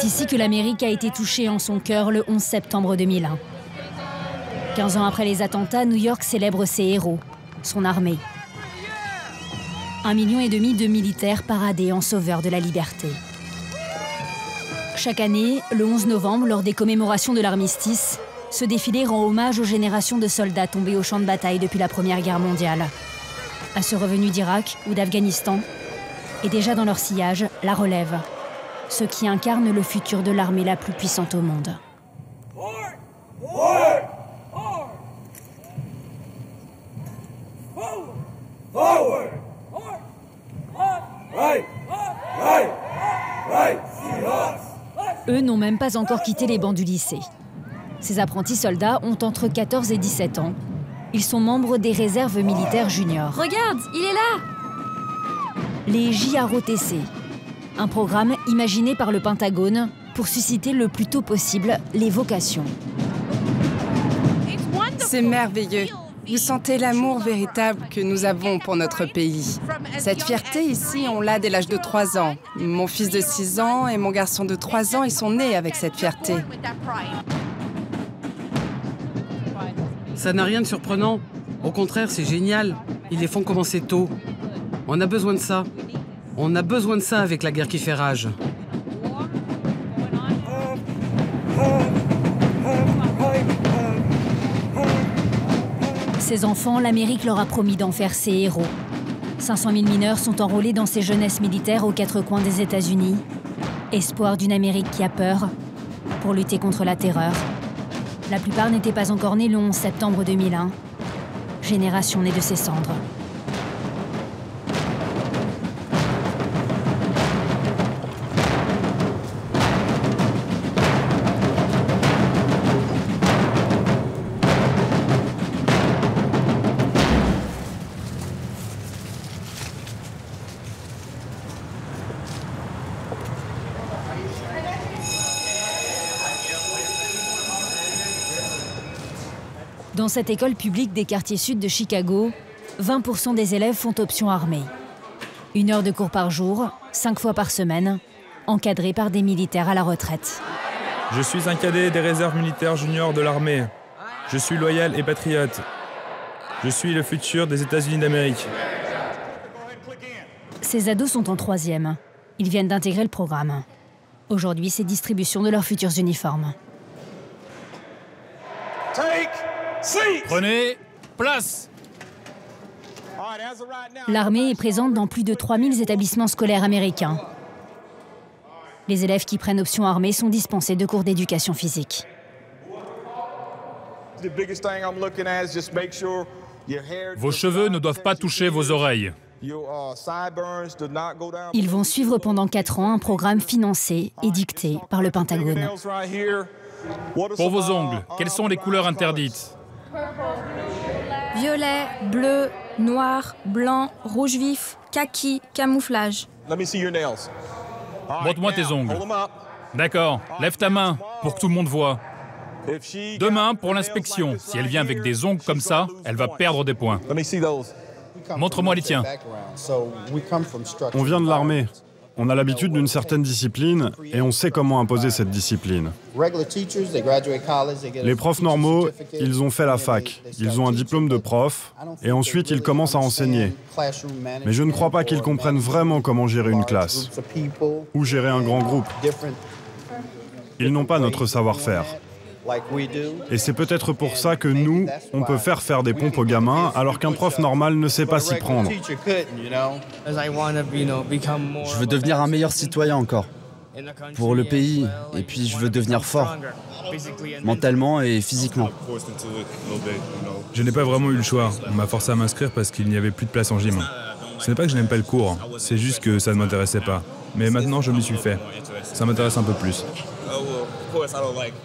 C'est ici que l'Amérique a été touchée en son cœur le 11 septembre 2001. 15 ans après les attentats, New York célèbre ses héros, son armée. 1,5 million de militaires paradés en sauveurs de la liberté. Chaque année, le 11 novembre, lors des commémorations de l'armistice, ce défilé rend hommage aux générations de soldats tombés au champ de bataille depuis la Première Guerre mondiale. À ceux revenus d'Irak ou d'Afghanistan, et déjà dans leur sillage, la relève. Ceux qui incarnent le futur de l'armée la plus puissante au monde. Eux n'ont même pas encore quitté les bancs du lycée. Ces apprentis soldats ont entre 14 et 17 ans. Ils sont membres des réserves militaires juniors. Regarde, il est là! Les JROTC, un programme imaginé par le Pentagone pour susciter le plus tôt possible les vocations. C'est merveilleux. Vous sentez l'amour véritable que nous avons pour notre pays. Cette fierté ici, on l'a dès l'âge de 3 ans. Mon fils de 6 ans et mon garçon de 3 ans, ils sont nés avec cette fierté. Ça n'a rien de surprenant. Au contraire, c'est génial. Ils les font commencer tôt. On a besoin de ça. On a besoin de ça avec la guerre qui fait rage. Ces enfants, l'Amérique leur a promis d'en faire ses héros. 500 000 mineurs sont enrôlés dans ces jeunesses militaires aux 4 coins des États-Unis. Espoir d'une Amérique qui a peur pour lutter contre la terreur. La plupart n'étaient pas encore nés le 11 septembre 2001. Génération née de ses cendres. Dans cette école publique des quartiers sud de Chicago, 20% des élèves font option armée. 1 heure de cours par jour, 5 fois par semaine, encadrés par des militaires à la retraite. Je suis un cadet des réserves militaires juniors de l'armée. Je suis loyal et patriote. Je suis le futur des États-Unis d'Amérique. Ces ados sont en 3e. Ils viennent d'intégrer le programme. Aujourd'hui, c'est distribution de leurs futurs uniformes. Prenez place. L'armée est présente dans plus de 3000 établissements scolaires américains. Les élèves qui prennent option armée sont dispensés de cours d'éducation physique. Vos cheveux ne doivent pas toucher vos oreilles. Ils vont suivre pendant 4 ans un programme financé et dicté par le Pentagone. Pour vos ongles, quelles sont les couleurs interdites? Violet, bleu, noir, blanc, rouge vif, kaki, camouflage. Montre-moi tes ongles. D'accord, lève ta main pour que tout le monde voit. 2 mains pour l'inspection. Si elle vient avec des ongles comme ça, elle va perdre des points. Montre-moi les tiens. On vient de l'armée. On a l'habitude d'une certaine discipline et on sait comment imposer cette discipline. Les profs normaux, ils ont fait la fac, ils ont un diplôme de prof et ensuite ils commencent à enseigner. Mais je ne crois pas qu'ils comprennent vraiment comment gérer une classe ou gérer un grand groupe. Ils n'ont pas notre savoir-faire. Et c'est peut-être pour ça que nous, on peut faire des pompes aux gamins alors qu'un prof normal ne sait pas s'y prendre. Je veux devenir un meilleur citoyen encore, pour le pays, et puis je veux devenir fort, mentalement et physiquement. Je n'ai pas vraiment eu le choix. On m'a forcé à m'inscrire parce qu'il n'y avait plus de place en gym. Ce n'est pas que je n'aime pas le cours, c'est juste que ça ne m'intéressait pas. Mais maintenant, je m'y suis fait. Ça m'intéresse un peu plus.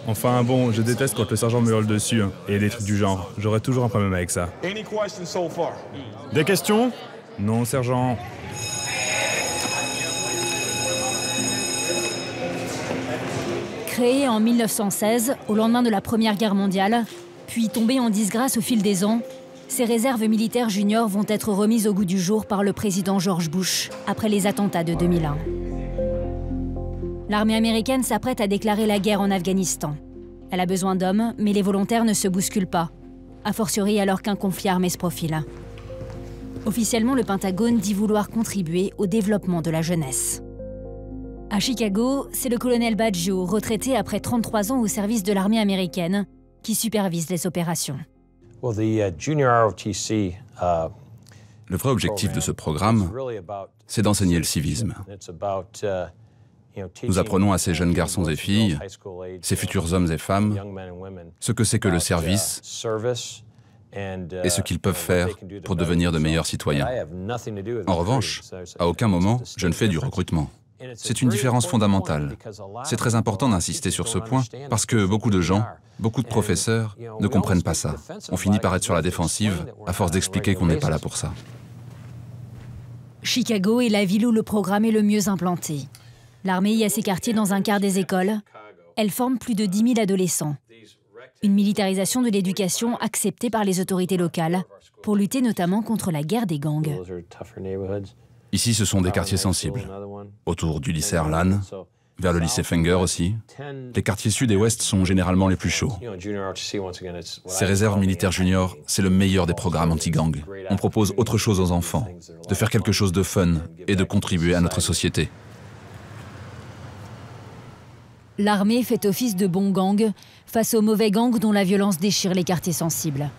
Enfin bon, je déteste quand le sergent me hurle dessus et des trucs du genre. J'aurais toujours un problème avec ça. Des questions? Non, sergent. Créé en 1916, au lendemain de la Première Guerre mondiale, puis tombé en disgrâce au fil des ans, ces réserves militaires juniors vont être remises au goût du jour par le président George Bush après les attentats de 2001. L'armée américaine s'apprête à déclarer la guerre en Afghanistan. Elle a besoin d'hommes, mais les volontaires ne se bousculent pas, a fortiori alors qu'un conflit armé se profile. Officiellement, le Pentagone dit vouloir contribuer au développement de la jeunesse. À Chicago, c'est le colonel Baggio, retraité après 33 ans au service de l'armée américaine, qui supervise les opérations. Le vrai objectif de ce programme, c'est d'enseigner le civisme. Nous apprenons à ces jeunes garçons et filles, ces futurs hommes et femmes, ce que c'est que le service et ce qu'ils peuvent faire pour devenir de meilleurs citoyens. En revanche, à aucun moment, je ne fais du recrutement. C'est une différence fondamentale. C'est très important d'insister sur ce point parce que beaucoup de gens, beaucoup de professeurs ne comprennent pas ça. On finit par être sur la défensive à force d'expliquer qu'on n'est pas là pour ça. Chicago est la ville où le programme est le mieux implanté. L'armée y a ses quartiers dans un quart des écoles. Elle forme plus de 10 000 adolescents. Une militarisation de l'éducation acceptée par les autorités locales pour lutter notamment contre la guerre des gangs. Ici, ce sont des quartiers sensibles. Autour du lycée Harlan, vers le lycée Fenger aussi. Les quartiers sud et ouest sont généralement les plus chauds. Ces réserves militaires juniors, c'est le meilleur des programmes anti-gang. On propose autre chose aux enfants, de faire quelque chose de fun et de contribuer à notre société. L'armée fait office de bon gang face aux mauvais gangs dont la violence déchire les quartiers sensibles.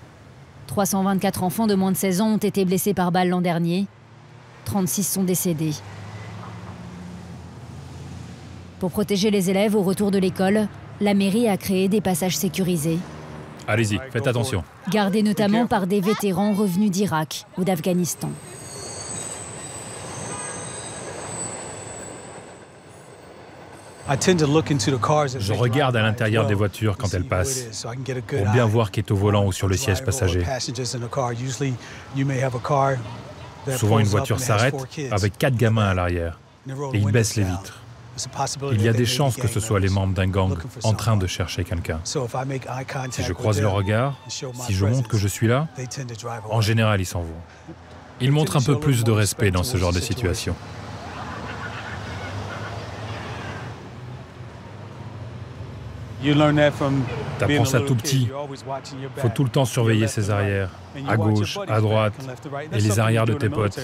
324 enfants de moins de 16 ans ont été blessés par balle l'an dernier. 36 sont décédés. Pour protéger les élèves au retour de l'école, la mairie a créé des passages sécurisés. Allez-y, faites attention. Gardés notamment par des vétérans revenus d'Irak ou d'Afghanistan. Je regarde à l'intérieur des voitures quand elles passent, pour bien voir qui est au volant ou sur le siège passager. Souvent, une voiture s'arrête avec 4 gamins à l'arrière et ils baissent les vitres. Il y a des chances que ce soit les membres d'un gang en train de chercher quelqu'un. Si je croise leur regard, si je montre que je suis là, en général, ils s'en vont. Ils montrent un peu plus de respect dans ce genre de situation. T'apprends ça tout petit. Faut tout le temps surveiller ses arrières, à gauche, à droite, et les arrières de tes potes.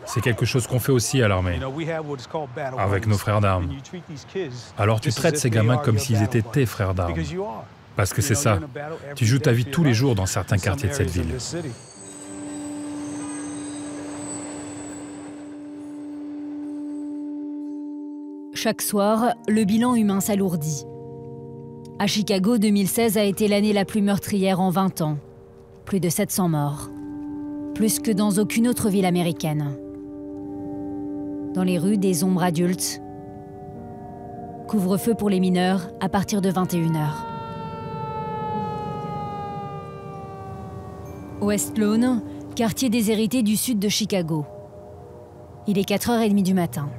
C'est quelque chose qu'on fait aussi à l'armée, avec nos frères d'armes. Alors tu traites ces gamins comme s'ils étaient tes frères d'armes. Parce que c'est ça. Tu joues ta vie tous les jours dans certains quartiers de cette ville. Chaque soir, le bilan humain s'alourdit. À Chicago, 2016 a été l'année la plus meurtrière en 20 ans. Plus de 700 morts. Plus que dans aucune autre ville américaine. Dans les rues, des ombres adultes. Couvre-feu pour les mineurs à partir de 21h. West Lawn, quartier déshérité du sud de Chicago. Il est 4h30 du matin.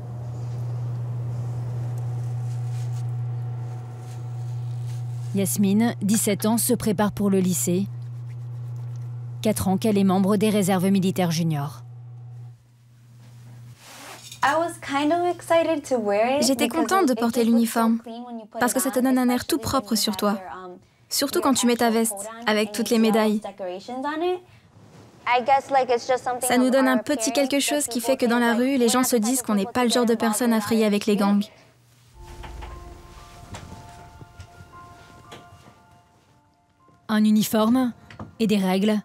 Yasmine, 17 ans, se prépare pour le lycée. 4 ans qu'elle est membre des réserves militaires juniors. J'étais contente de porter l'uniforme, parce que ça te donne un air tout propre sur toi. Surtout quand tu mets ta veste, avec toutes les médailles. Ça nous donne un petit quelque chose qui fait que dans la rue, les gens se disent qu'on n'est pas le genre de personne à frayer avec les gangs. Un uniforme et des règles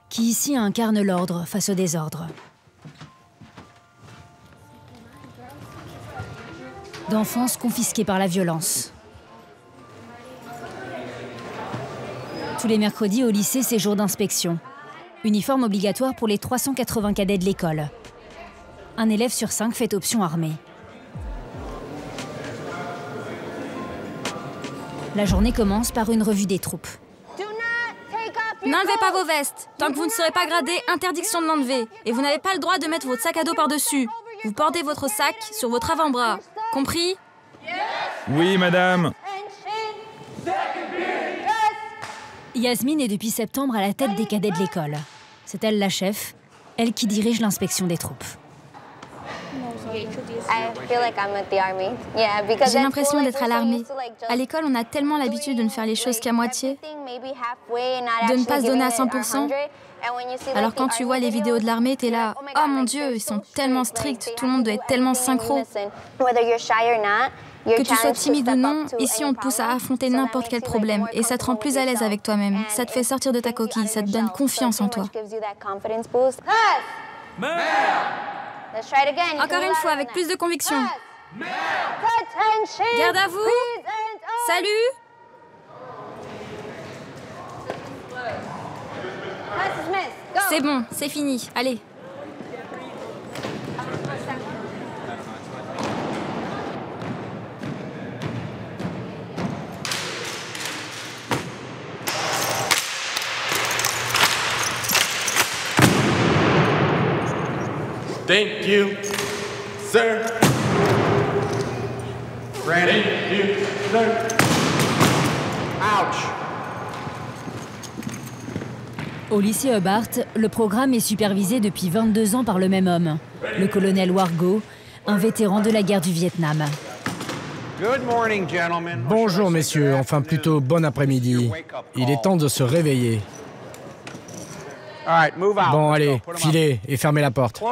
qui ici incarnent l'ordre face au désordre. D'enfance confisquée par la violence. Tous les mercredis au lycée, c'est jour d'inspection. Uniforme obligatoire pour les 380 cadets de l'école. Un élève sur 5 fait option armée. La journée commence par une revue des troupes. N'enlevez pas vos vestes. Tant que vous ne serez pas gradé, interdiction de l'enlever. Et vous n'avez pas le droit de mettre votre sac à dos par-dessus. Vous portez votre sac sur votre avant-bras. Compris? Oui, madame. Yasmine est depuis septembre à la tête des cadets de l'école. C'est elle la chef, elle qui dirige l'inspection des troupes. J'ai l'impression d'être à l'armée. À l'école, on a tellement l'habitude de ne faire les choses qu'à moitié, de ne pas se donner à 100%. Alors quand tu vois les vidéos de l'armée, t'es là, oh mon Dieu, ils sont tellement stricts, tout le monde doit être tellement synchro. Que tu sois timide ou non, ici on te pousse à affronter n'importe quel problème et ça te rend plus à l'aise avec toi-même. Ça te fait sortir de ta coquille, ça te donne confiance en toi. Encore une fois, avec plus de conviction. Garde à vous. Salut. C'est bon, c'est fini. Allez. Thank you, sir. Thank you, sir. Ouch. Au lycée Hubbard, le programme est supervisé depuis 22 ans par le même homme, le colonel Wargo, un vétéran de la guerre du Vietnam. Bonjour messieurs, enfin plutôt bon après-midi. Il est temps de se réveiller. Bon, allez, filez et fermez la porte.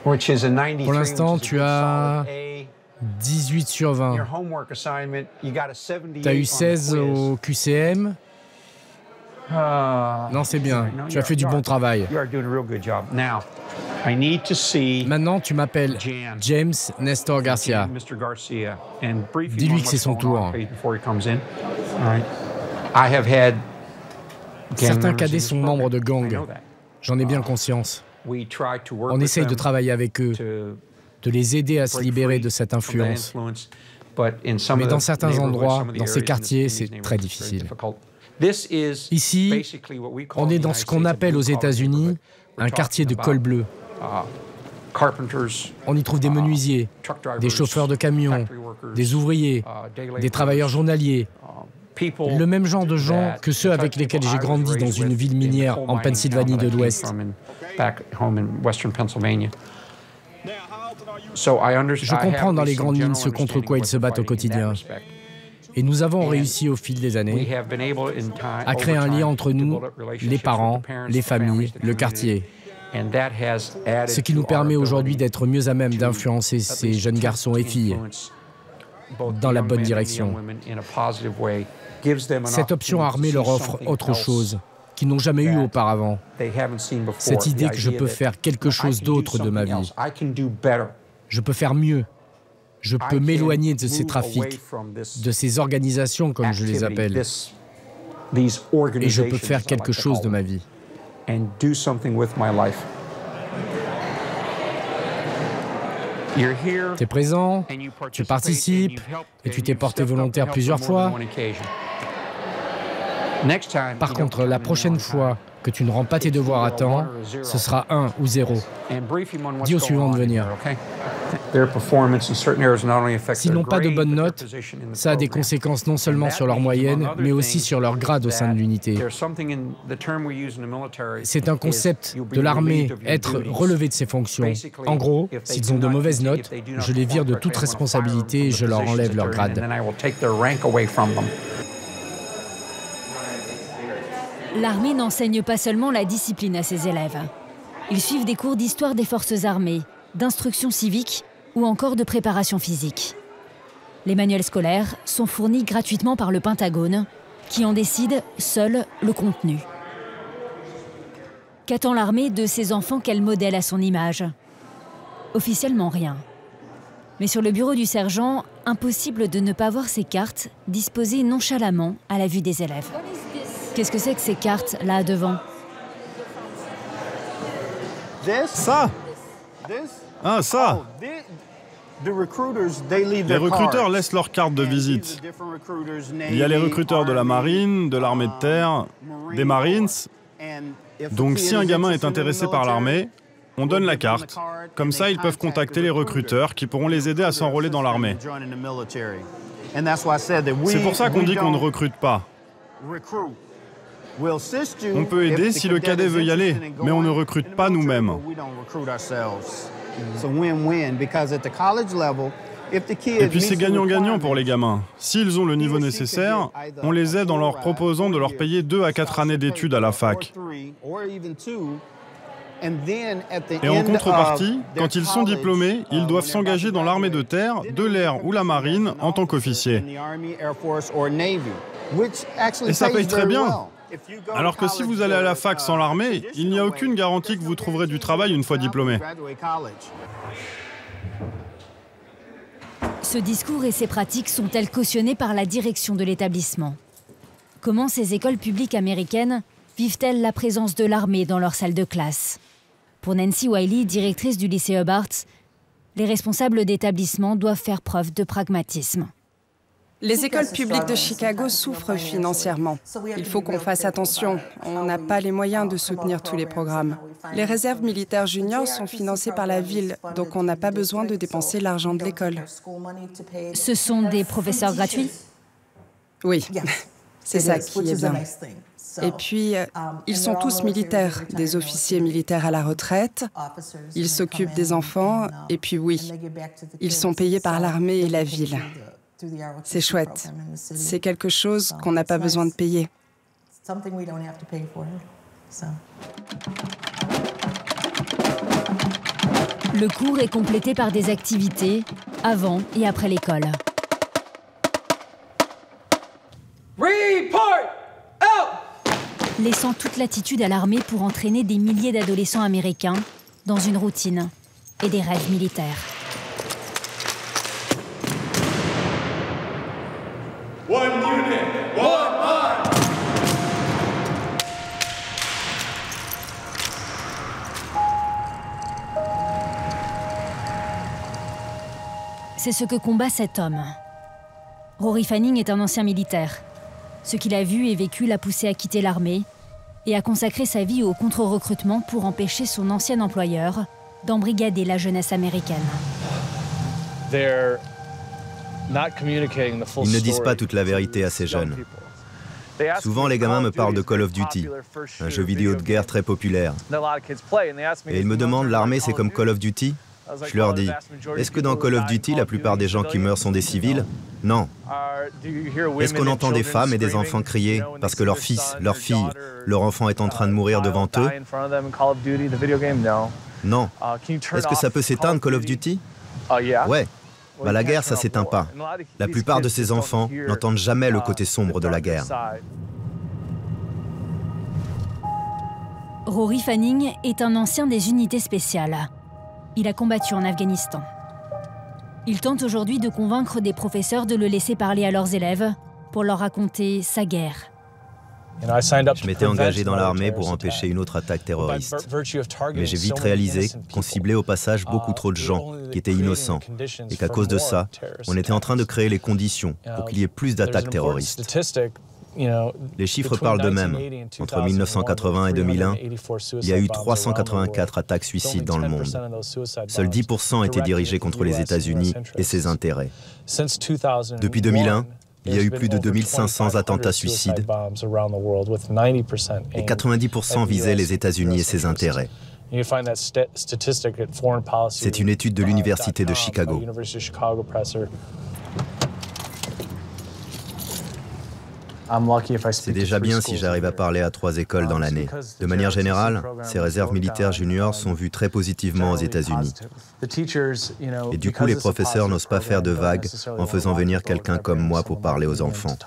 Pour l'instant, tu as 18 sur 20. Tu as eu 16 au QCM. Non, c'est bien. Tu as fait du bon travail. Maintenant, tu m'appelles James Nestor Garcia. Dis-lui que c'est son tour. Certains cadets sont membres de gangs. J'en ai bien conscience. On essaye de travailler avec eux, de les aider à se libérer de cette influence. Mais dans certains endroits, dans ces quartiers, c'est très difficile. Ici, on est dans ce qu'on appelle aux États-Unis un quartier de col bleu. On y trouve des menuisiers, des chauffeurs de camions, des ouvriers, des travailleurs journaliers, le même genre de gens que ceux avec lesquels j'ai grandi dans une ville minière en Pennsylvanie de l'Ouest. Je comprends dans les grandes lignes ce contre quoi ils se battent au quotidien. Et nous avons réussi au fil des années à créer un lien entre nous, les parents, les familles, le quartier. Ce qui nous permet aujourd'hui d'être mieux à même d'influencer ces jeunes garçons et filles dans la bonne direction. Cette option armée leur offre autre chose qu'ils n'ont jamais eu auparavant. Cette idée que je peux faire quelque chose d'autre de ma vie. Je peux faire mieux. Je peux m'éloigner de ces trafics, de ces organisations comme je les appelle. Et je peux faire quelque chose de ma vie. Tu es présent, tu participes et tu t'es porté volontaire plusieurs fois. Par contre, la prochaine fois que tu ne rends pas tes devoirs à temps, ce sera 1 ou 0. Dis au suivant de venir. S'ils n'ont pas de bonnes notes, ça a des conséquences non seulement sur leur moyenne, mais aussi sur leur grade au sein de l'unité. C'est un concept de l'armée, être relevé de ses fonctions. En gros, s'ils ont de mauvaises notes, je les vire de toute responsabilité et je leur enlève leur grade. L'armée n'enseigne pas seulement la discipline à ses élèves. Ils suivent des cours d'histoire des forces armées, d'instruction civique ou encore de préparation physique. Les manuels scolaires sont fournis gratuitement par le Pentagone, qui en décide seul le contenu. Qu'attend l'armée de ses enfants qu'elle modèle à son image? Officiellement rien. Mais sur le bureau du sergent, impossible de ne pas voir ces cartes disposées nonchalamment à la vue des élèves. Qu'est-ce que c'est que ces cartes, là, devant? Ça? Ah, ça? Les recruteurs laissent leurs cartes de visite. Il y a les recruteurs de la marine, de l'armée de terre, des Marines. Donc si un gamin est intéressé par l'armée, on donne la carte. Comme ça, ils peuvent contacter les recruteurs qui pourront les aider à s'enrôler dans l'armée. C'est pour ça qu'on dit qu'on ne recrute pas. On peut aider si le cadet veut y aller, mais on ne recrute pas nous-mêmes. Et puis c'est gagnant-gagnant pour les gamins. S'ils ont le niveau nécessaire, on les aide en leur proposant de leur payer 2 à 4 années d'études à la fac. Et en contrepartie, quand ils sont diplômés, ils doivent s'engager dans l'armée de terre, de l'air ou la marine en tant qu'officiers. Et ça paye très bien. Alors que si vous allez à la fac sans l'armée, il n'y a aucune garantie que vous trouverez du travail une fois diplômé. Ce discours et ces pratiques sont-elles cautionnées par la direction de l'établissement? Comment ces écoles publiques américaines vivent-elles la présence de l'armée dans leur salle de classe? Pour Nancy Wiley, directrice du lycée Hubbard, les responsables d'établissement doivent faire preuve de pragmatisme. Les écoles publiques de Chicago souffrent financièrement. Il faut qu'on fasse attention. On n'a pas les moyens de soutenir tous les programmes. Les réserves militaires juniors sont financées par la ville, donc on n'a pas besoin de dépenser l'argent de l'école. Ce sont des professeurs gratuits? Oui, c'est ça qui est bien. Et puis, ils sont tous militaires, des officiers militaires à la retraite. Ils s'occupent des enfants, et puis oui, ils sont payés par l'armée et la ville. C'est chouette. C'est quelque chose qu'on n'a pas besoin de payer. Le cours est complété par des activités avant et après l'école. Laissant toute latitude à l'armée pour entraîner des milliers d'adolescents américains dans une routine et des rêves militaires. One unit, one march. C'est ce que combat cet homme. Rory Fanning est un ancien militaire. Ce qu'il a vu et vécu l'a poussé à quitter l'armée et à consacrer sa vie au contre-recrutement pour empêcher son ancien employeur d'embrigader la jeunesse américaine. Ils ne disent pas toute la vérité à ces jeunes. Souvent, les gamins me parlent de Call of Duty, un jeu vidéo de guerre très populaire. Et ils me demandent, l'armée, c'est comme Call of Duty? Je leur dis, est-ce que dans Call of Duty, la plupart des gens qui meurent sont des civils? Non. Est-ce qu'on entend des femmes et des enfants crier parce que leur fils, leur fille, leur enfant est en train de mourir devant eux? Non. Est-ce que ça peut s'éteindre, Call of Duty? Ouais. Bah, la guerre, ça s'éteint pas. La plupart de ces enfants n'entendent jamais le côté sombre de la guerre. Rory Fanning est un ancien des unités spéciales. Il a combattu en Afghanistan. Il tente aujourd'hui de convaincre des professeurs de le laisser parler à leurs élèves pour leur raconter sa guerre. Je m'étais engagé dans l'armée pour empêcher une autre attaque terroriste. Mais j'ai vite réalisé qu'on ciblait au passage beaucoup trop de gens qui étaient innocents et qu'à cause de ça, on était en train de créer les conditions pour qu'il y ait plus d'attaques terroristes. Les chiffres parlent d'eux-mêmes. Entre 1980 et 2001, il y a eu 384 attaques suicides dans le monde. Seuls 10% étaient dirigés contre les États-Unis et ses intérêts. Depuis 2001, il y a eu plus de 2500 attentats suicides et 90% visaient les États-Unis et ses intérêts. C'est une étude de l'Université de Chicago. C'est déjà bien si j'arrive à parler à 3 écoles dans l'année. De manière générale, ces réserves militaires juniors sont vues très positivement aux États-Unis. Et du coup, les professeurs n'osent pas faire de vagues en faisant venir quelqu'un comme moi pour parler aux enfants.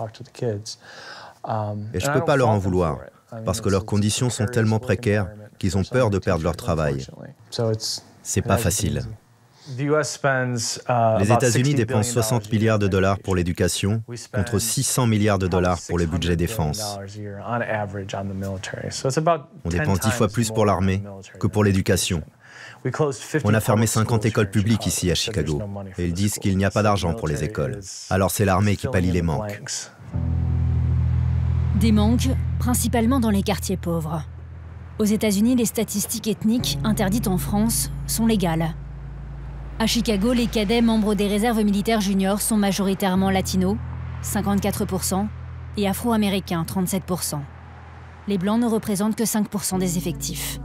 Et je ne peux pas leur en vouloir, parce que leurs conditions sont tellement précaires qu'ils ont peur de perdre leur travail. C'est pas facile. Les États-Unis dépensent 60 milliards de dollars pour l'éducation, contre 600 milliards de dollars pour le budget défense. On dépense 10 fois plus pour l'armée que pour l'éducation. On a fermé 50 écoles publiques ici à Chicago, et ils disent qu'il n'y a pas d'argent pour les écoles. Alors c'est l'armée qui pallie les manques. Des manques, principalement dans les quartiers pauvres. Aux États-Unis, les statistiques ethniques, interdites en France, sont légales. À Chicago, les cadets membres des réserves militaires juniors sont majoritairement latinos, 54%, et afro-américains, 37%. Les Blancs ne représentent que 5% des effectifs.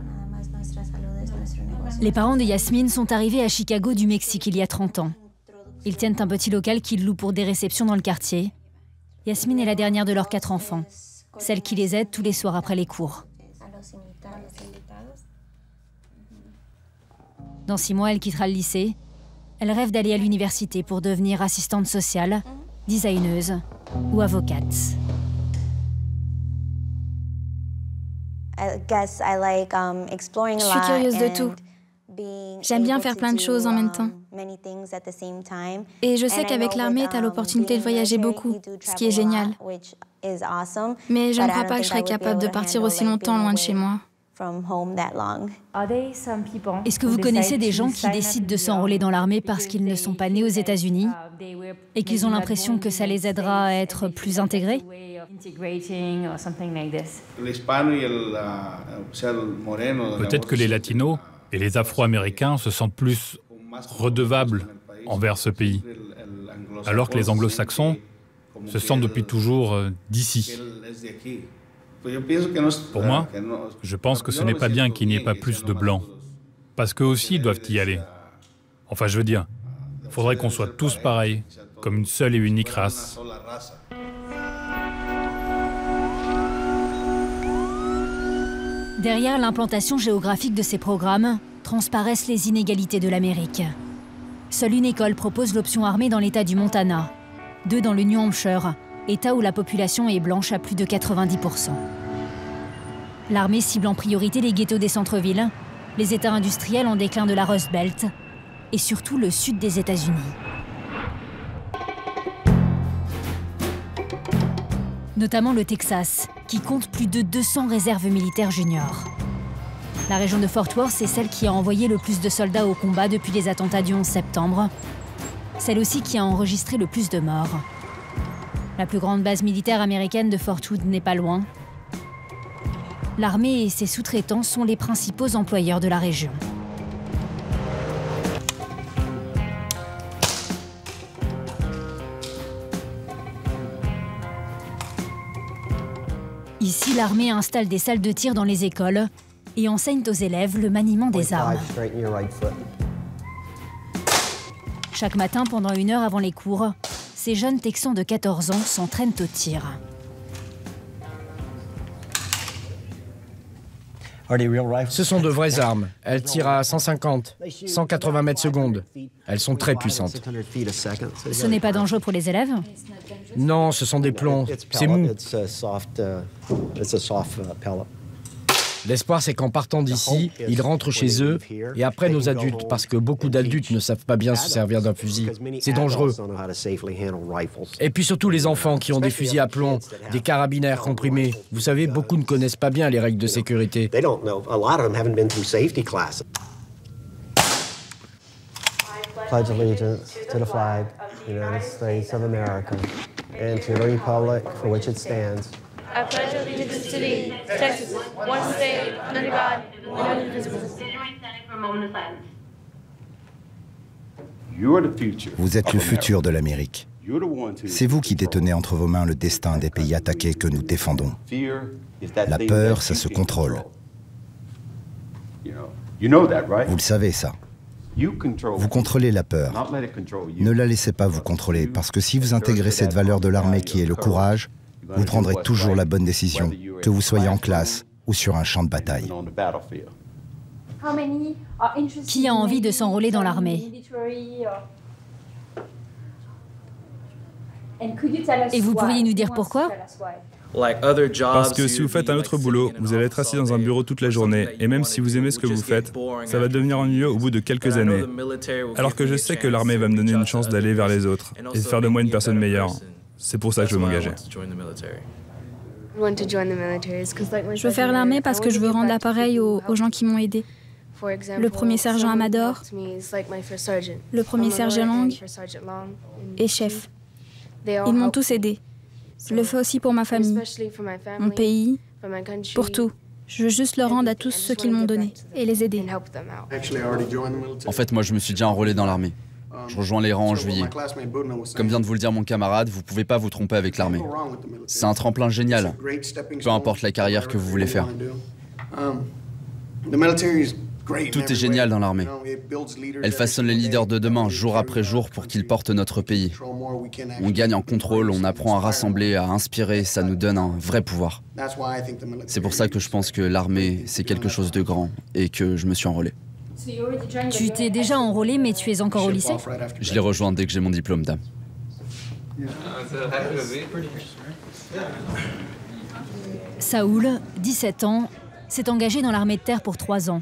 Les parents de Yasmine sont arrivés à Chicago du Mexique il y a 30 ans. Ils tiennent un petit local qu'ils louent pour des réceptions dans le quartier. Yasmine est la dernière de leurs 4 enfants, celle qui les aide tous les soirs après les cours. Dans 6 mois, elle quittera le lycée. Elle rêve d'aller à l'université pour devenir assistante sociale, designeuse ou avocate. Je suis curieuse de tout. J'aime bien faire plein de choses en même temps. Et je sais qu'avec l'armée, tu as l'opportunité de voyager beaucoup, ce qui est génial. Mais je ne crois pas que je serais capable de partir aussi longtemps loin de chez moi. Est-ce que vous connaissez des gens qui décident de s'enrôler dans l'armée parce qu'ils ne sont pas nés aux États-Unis et qu'ils ont l'impression que ça les aidera à être plus intégrés? Peut-être que les Latinos et les Afro-Américains se sentent plus redevables envers ce pays, alors que les Anglo-Saxons se sentent depuis toujours d'ici. Pour moi, je pense que ce n'est pas bien qu'il n'y ait pas plus de Blancs, parce qu'eux aussi doivent y aller. Enfin, je veux dire, il faudrait qu'on soit tous pareils, comme une seule et unique race. Derrière l'implantation géographique de ces programmes, transparaissent les inégalités de l'Amérique. Seule une école propose l'option armée dans l'État du Montana, 2 dans le New Hampshire, État où la population est blanche à plus de 90%. L'armée cible en priorité les ghettos des centres-villes, les États industriels en déclin de la Rust Belt et surtout le sud des États-Unis. Notamment le Texas, qui compte plus de 200 réserves militaires juniors. La région de Fort Worth est celle qui a envoyé le plus de soldats au combat depuis les attentats du 11 septembre, celle aussi qui a enregistré le plus de morts. La plus grande base militaire américaine de Fort Hood n'est pas loin. L'armée et ses sous-traitants sont les principaux employeurs de la région. Ici, l'armée installe des salles de tir dans les écoles et enseigne aux élèves le maniement des armes. Chaque matin, pendant 1 heure avant les cours, ces jeunes Texans de 14 ans s'entraînent au tir. Ce sont de vraies armes. Elles tirent à 150, 180 mètres secondes. Elles sont très puissantes. Ce n'est pas dangereux pour les élèves? Non, ce sont des plombs. C'est mou. L'espoir, c'est qu'en partant d'ici, ils rentrent chez eux et après nos adultes, parce que beaucoup d'adultes ne savent pas bien se servir d'un fusil. C'est dangereux. Et puis surtout les enfants qui ont des fusils à plomb, des carabinaires comprimés. Vous savez, beaucoup ne connaissent pas bien les règles de sécurité. Pledge allegiance to the flag, United States of America, and to the republic for which it stands. I pledge allegiance to thee, Texas, one state, under God, indivisible. Vous êtes le futur de l'Amérique. C'est vous qui détenez entre vos mains le destin des pays attaqués que nous défendons. La peur, ça se contrôle. Vous le savez, ça. Vous contrôlez la peur. Ne la laissez pas vous contrôler, parce que si vous intégrez cette valeur de l'armée qui est le courage, vous prendrez toujours la bonne décision, que vous soyez en classe ou sur un champ de bataille. Qui a envie de s'enrôler dans l'armée? Et vous pourriez nous dire pourquoi? Parce que si vous faites un autre boulot, vous allez être assis dans un bureau toute la journée, et même si vous aimez ce que vous faites, ça va devenir ennuyeux au bout de quelques années. Alors que je sais que l'armée va me donner une chance d'aller vers les autres, et de faire de moi une personne meilleure. C'est pour ça que je veux m'engager. Je veux faire l'armée parce que je veux rendre l'appareil aux gens qui m'ont aidé. Le premier sergent Amador, le premier sergent Long et chef. Ils m'ont tous aidé. Je le fais aussi pour ma famille, mon pays, pour tout. Je veux juste leur rendre à tous ce qu'ils m'ont donné et les aider. En fait, moi, je me suis déjà enrôlé dans l'armée. Je rejoins les rangs en juillet. Comme vient de vous le dire mon camarade, vous ne pouvez pas vous tromper avec l'armée. C'est un tremplin génial, peu importe la carrière que vous voulez faire. Tout est génial dans l'armée. Elle façonne les leaders de demain, jour après jour, pour qu'ils portent notre pays. On gagne en contrôle, on apprend à rassembler, à inspirer, ça nous donne un vrai pouvoir. C'est pour ça que je pense que l'armée, c'est quelque chose de grand, et que je me suis enrôlé. Tu t'es déjà enrôlé, mais tu es encore au lycée? Je les rejoins dès que j'ai mon diplôme, dame. Saoul, 17 ans, s'est engagé dans l'armée de terre pour 3 ans,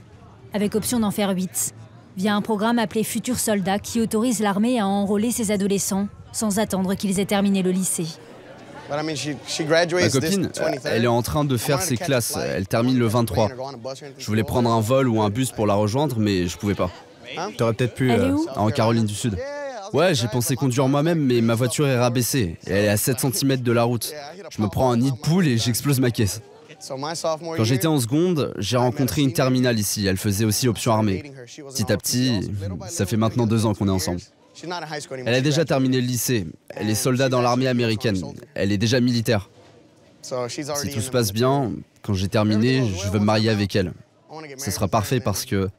avec option d'en faire 8, via un programme appelé Futurs Soldats qui autorise l'armée à enrôler ses adolescents sans attendre qu'ils aient terminé le lycée. Ma copine, elle est en train de faire ses classes. Elle termine le 23. Je voulais prendre un vol ou un bus pour la rejoindre, mais je pouvais pas. T'aurais peut-être pu... Elle est où? En Caroline du Sud. Ouais, j'ai pensé conduire moi-même, mais ma voiture est rabaissée. Et elle est à 7 cm de la route. Je me prends un nid de poule et j'explose ma caisse. Quand j'étais en seconde, j'ai rencontré une terminale ici. Elle faisait aussi option armée. Petit à petit, ça fait maintenant 2 ans qu'on est ensemble. Elle a déjà terminé le lycée. Elle est soldat dans l'armée américaine. Elle est déjà militaire. Si tout se passe bien, quand j'ai terminé, je veux me marier avec elle. Ce sera parfait parce que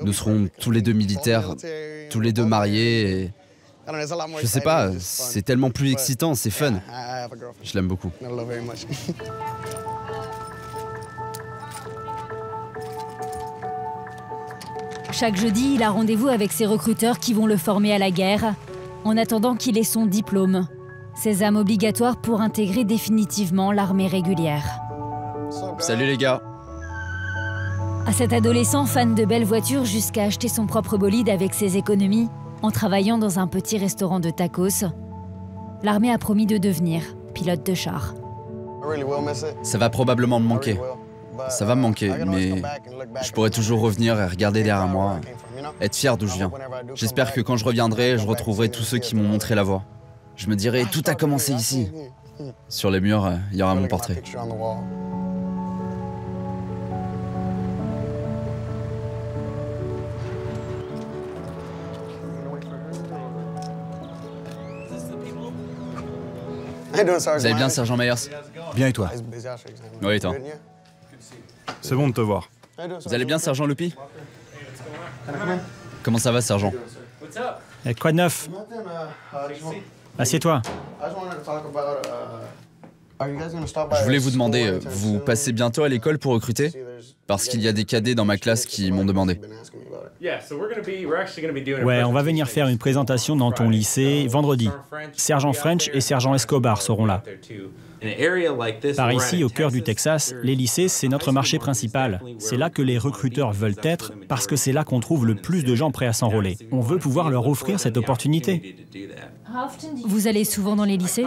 nous serons tous les deux militaires, tous les deux mariés. Et... je sais pas, c'est tellement plus excitant, c'est fun. Je l'aime beaucoup. Chaque jeudi, il a rendez-vous avec ses recruteurs qui vont le former à la guerre, en attendant qu'il ait son diplôme, sésame obligatoire pour intégrer définitivement l'armée régulière. Salut les gars. À cet adolescent fan de belles voitures jusqu'à acheter son propre bolide avec ses économies, en travaillant dans un petit restaurant de tacos, l'armée a promis de devenir pilote de char. Ça va probablement me manquer. Ça va me manquer, mais je pourrai toujours revenir et regarder derrière moi, être fier d'où je viens. J'espère que quand je reviendrai, je retrouverai tous ceux qui m'ont montré la voie. Je me dirai, tout a commencé ici. Sur les murs, il y aura mon portrait. Vous allez bien, sergent Myers? Bien et toi? Oui, et toi? C'est bon de te voir. Vous allez bien, sergent Lupi? Comment ça va, sergent? Quoi de neuf? Assieds-toi. Je voulais vous demander, vous passez bientôt à l'école pour recruter? Parce qu'il y a des cadets dans ma classe qui m'ont demandé. Ouais, on va venir faire une présentation dans ton lycée vendredi. Sergent French et sergent Escobar seront là. Par ici, au cœur du Texas, les lycées, c'est notre marché principal. C'est là que les recruteurs veulent être parce que c'est là qu'on trouve le plus de gens prêts à s'enrôler. On veut pouvoir leur offrir cette opportunité. Vous allez souvent dans les lycées?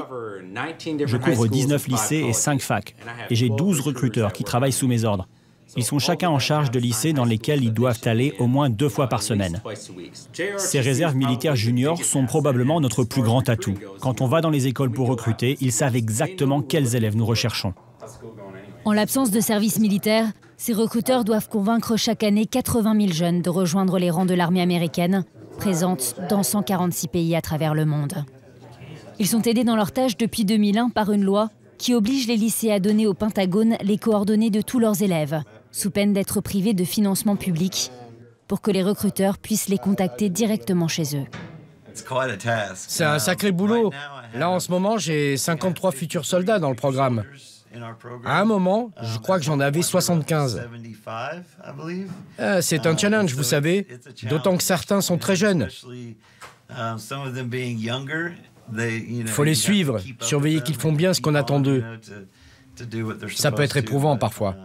Je couvre 19 lycées et 5 facs. Et j'ai 12 recruteurs qui travaillent sous mes ordres. Ils sont chacun en charge de lycées dans lesquels ils doivent aller au moins 2 fois par semaine. Ces réserves militaires juniors sont probablement notre plus grand atout. Quand on va dans les écoles pour recruter, ils savent exactement quels élèves nous recherchons. En l'absence de service militaire, ces recruteurs doivent convaincre chaque année 80 000 jeunes de rejoindre les rangs de l'armée américaine, présente dans 146 pays à travers le monde. Ils sont aidés dans leur tâche depuis 2001 par une loi qui oblige les lycées à donner au Pentagone les coordonnées de tous leurs élèves, sous peine d'être privés de financement public, pour que les recruteurs puissent les contacter directement chez eux. C'est un sacré boulot. Là, en ce moment, j'ai 53 futurs soldats dans le programme. À un moment, je crois que j'en avais 75. C'est un challenge, vous savez, d'autant que certains sont très jeunes. Il faut les suivre, surveiller qu'ils font bien ce qu'on attend d'eux. Ça peut être éprouvant parfois.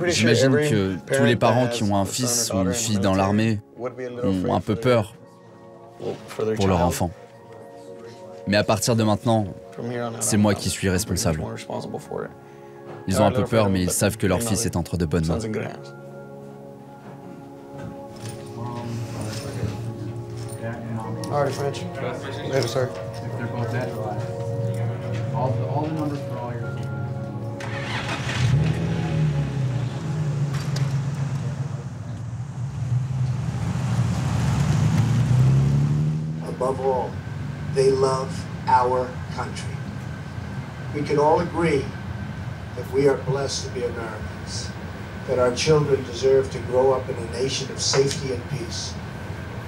J'imagine que tous les parents qui ont un fils ou une fille dans l'armée ont un peu peur pour leur enfant. Mais à partir de maintenant, c'est moi qui suis responsable. Ils ont un peu peur, mais ils savent que leur fils est entre de bonnes mains. Alright, French. Later, sir. above all, they love our country. We can all agree that we are blessed to be Americans, that our children deserve to grow up in a nation of safety and peace,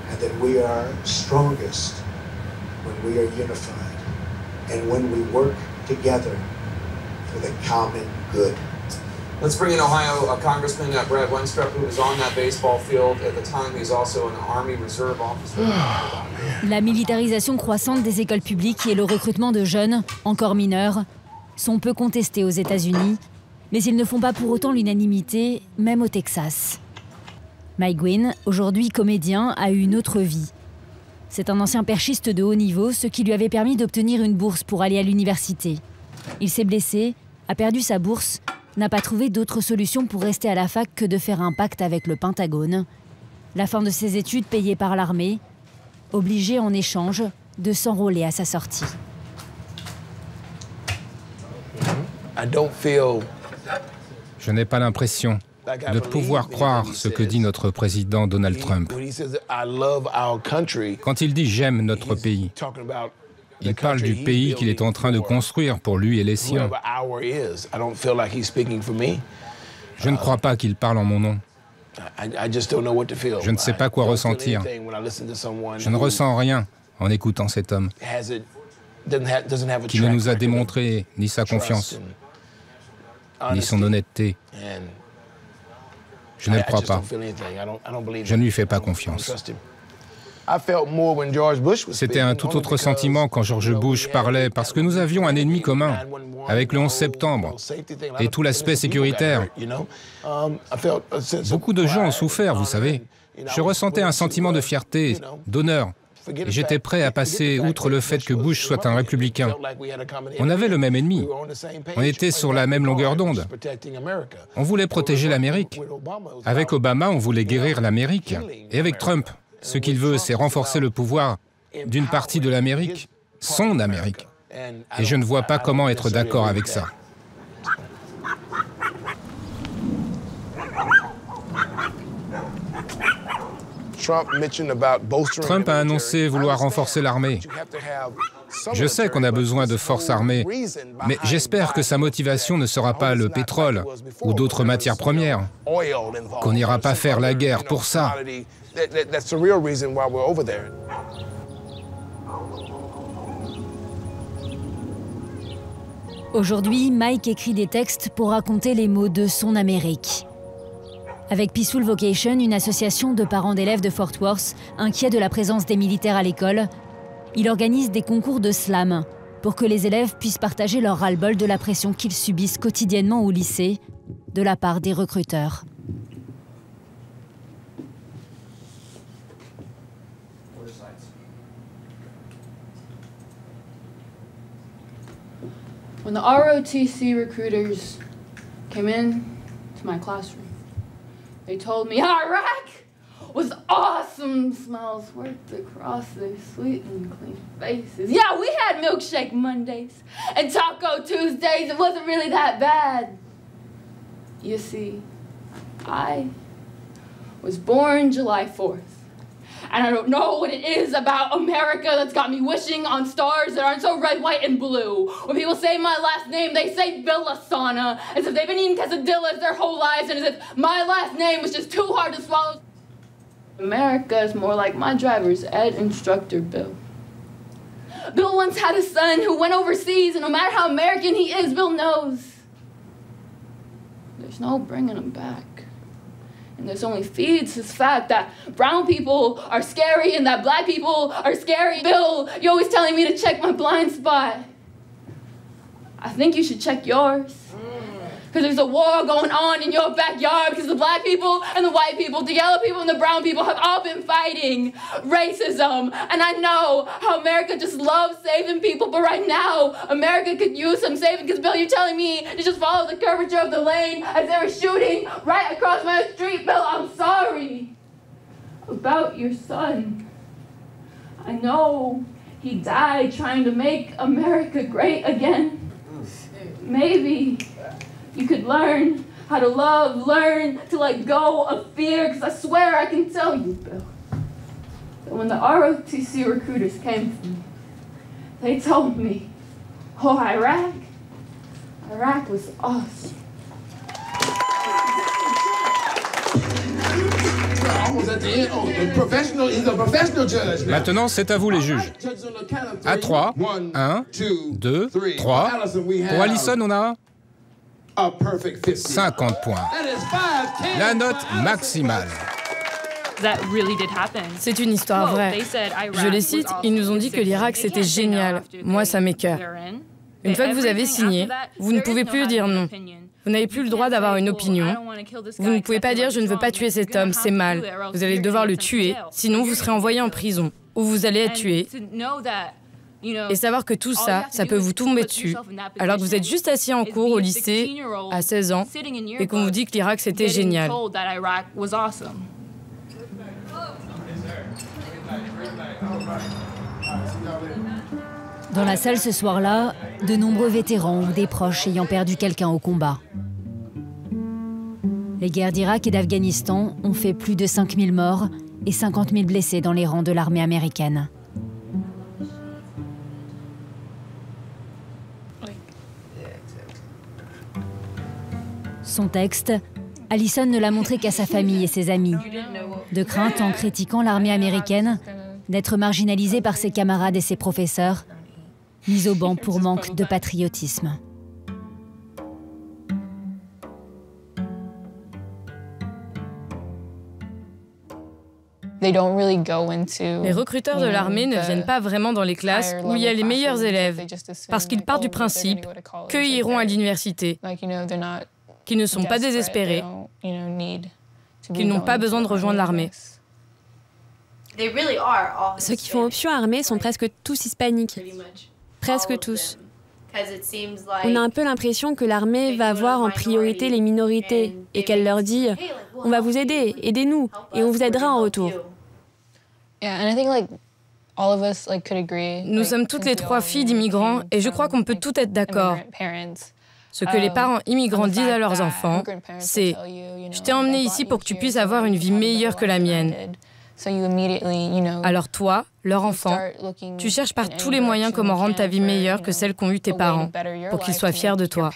and that we are strongest when we are unified and when we work together for the common good. Let's bring in Ohio Congressman Brad Wenstrup, who was on that baseball field at the time. He's also an Army Reserve officer. La militarisation croissante des écoles publiques et le recrutement de jeunes, encore mineurs, sont peu contestés aux États-Unis, mais ils ne font pas pour autant l'unanimité, même au Texas. Mike Gwynn, aujourd'hui comédien, a eu une autre vie. C'est un ancien perchiste de haut niveau, ce qui lui avait permis d'obtenir une bourse pour aller à l'université. Il s'est blessé, a perdu sa bourse, n'a pas trouvé d'autre solution pour rester à la fac que de faire un pacte avec le Pentagone. La fin de ses études payées par l'armée, obligé en échange de s'enrôler à sa sortie. Je n'ai pas l'impression de pouvoir croire ce que dit notre président Donald Trump. Quand il dit « j'aime notre pays », il parle du pays qu'il est en train de construire pour lui et les siens. Je ne crois pas qu'il parle en mon nom. Je ne sais pas quoi ressentir. Je ne ressens rien en écoutant cet homme qui ne nous a démontré ni sa confiance, ni son honnêteté. Je ne le crois pas. Je ne lui fais pas confiance. C'était un tout autre sentiment quand George Bush parlait, parce que nous avions un ennemi commun, avec le 11 septembre, et tout l'aspect sécuritaire. Beaucoup de gens ont souffert, vous savez. Je ressentais un sentiment de fierté, d'honneur, et j'étais prêt à passer outre le fait que Bush soit un républicain. On avait le même ennemi. On était sur la même longueur d'onde. On voulait protéger l'Amérique. Avec Obama, on voulait guérir l'Amérique. Et avec Trump, ce qu'il veut, c'est renforcer le pouvoir d'une partie de l'Amérique, son Amérique. Et je ne vois pas comment être d'accord avec ça. Trump a annoncé vouloir renforcer l'armée. Je sais qu'on a besoin de forces armées, mais j'espère que sa motivation ne sera pas le pétrole ou d'autres matières premières, qu'on n'ira pas faire la guerre pour ça. Aujourd'hui, Mike écrit des textes pour raconter les maux de son Amérique. Avec Peaceful Vocation, une association de parents d'élèves de Fort Worth, inquiets de la présence des militaires à l'école, il organise des concours de slam pour que les élèves puissent partager leur ras-le-bol de la pression qu'ils subissent quotidiennement au lycée de la part des recruteurs. When the ROTC recruiters came in to my classroom, they told me Iraq was awesome, smiles worked across their sweet and clean faces. Yeah, we had milkshake Mondays and taco Tuesdays. It wasn't really that bad. You see, I was born July 4th. And I don't know what it is about America that's got me wishing on stars that aren't so red, white, and blue. When people say my last name, they say Villasana, as if they've been eating quesadillas their whole lives, and as if my last name was just too hard to swallow. America is more like my driver's ed instructor, Bill. Bill once had a son who went overseas, and no matter how American he is, Bill knows there's no bringing him back. And this only feeds this fact that brown people are scary and that black people are scary. Bill, you're always telling me to check my blind spot. I think you should check yours. Because there's a war going on in your backyard because the black people and the white people, the yellow people and the brown people have all been fighting racism. And I know how America just loves saving people, but right now, America could use some saving because, Bill, you're telling me to just follow the curvature of the lane as they were shooting right across my street. Bill, I'm sorry about your son. I know he died trying to make America great again. Maybe you could learn how to love, learn to let go of fear, because I swear I can tell you, Bill, when the ROTC recruiters came for me, they told me, oh, Iraq was awesome. Maintenant, c'est à vous les juges. À 3, 1, 2, 3. Pour Allison, on a 50 points. La note maximale. C'est une histoire vraie. Je les cite, ils nous ont dit que l'Irak c'était génial. Moi, ça m'écoeure. Une fois que vous avez signé, vous ne pouvez plus dire non. Vous n'avez plus le droit d'avoir une opinion. Vous ne pouvez pas dire « je ne veux pas tuer cet homme, c'est mal ». Vous allez devoir le tuer, sinon vous serez envoyé en prison, ou vous allez être tué. Et savoir que tout ça, ça peut vous tomber dessus, alors que vous êtes juste assis en cours au lycée, à 16 ans, et qu'on vous dit que l'Irak c'était génial. Dans la salle ce soir-là, de nombreux vétérans ou des proches ayant perdu quelqu'un au combat. Les guerres d'Irak et d'Afghanistan ont fait plus de 5000 morts et 50 000 blessés dans les rangs de l'armée américaine. Son texte, Allison ne l'a montré qu'à sa famille et ses amis, de crainte en critiquant l'armée américaine d'être marginalisée par ses camarades et ses professeurs, mise au banc pour manque de patriotisme. Les recruteurs de l'armée ne viennent pas vraiment dans les classes où il y a les meilleurs élèves, parce qu'ils partent du principe qu'eux iront à l'université, qu'ils ne sont pas désespérés, qu'ils n'ont pas besoin de rejoindre l'armée. Ceux qui font option armée sont presque tous hispaniques. Presque tous. On a un peu l'impression que l'armée va voir en priorité les minorités et qu'elle leur dit « on va vous aider, aidez-nous, et on vous aidera en retour ». Nous sommes toutes les trois filles d'immigrants et je crois qu'on peut toutes être d'accord. Ce que les parents immigrants disent à leurs enfants, c'est « je t'ai emmené ici pour que tu puisses avoir une vie meilleure que la mienne ». Alors toi, leur enfant, tu cherches par tous les moyens comment rendre ta vie meilleure que celle qu'ont eue tes parents, pour qu'ils soient fiers de toi.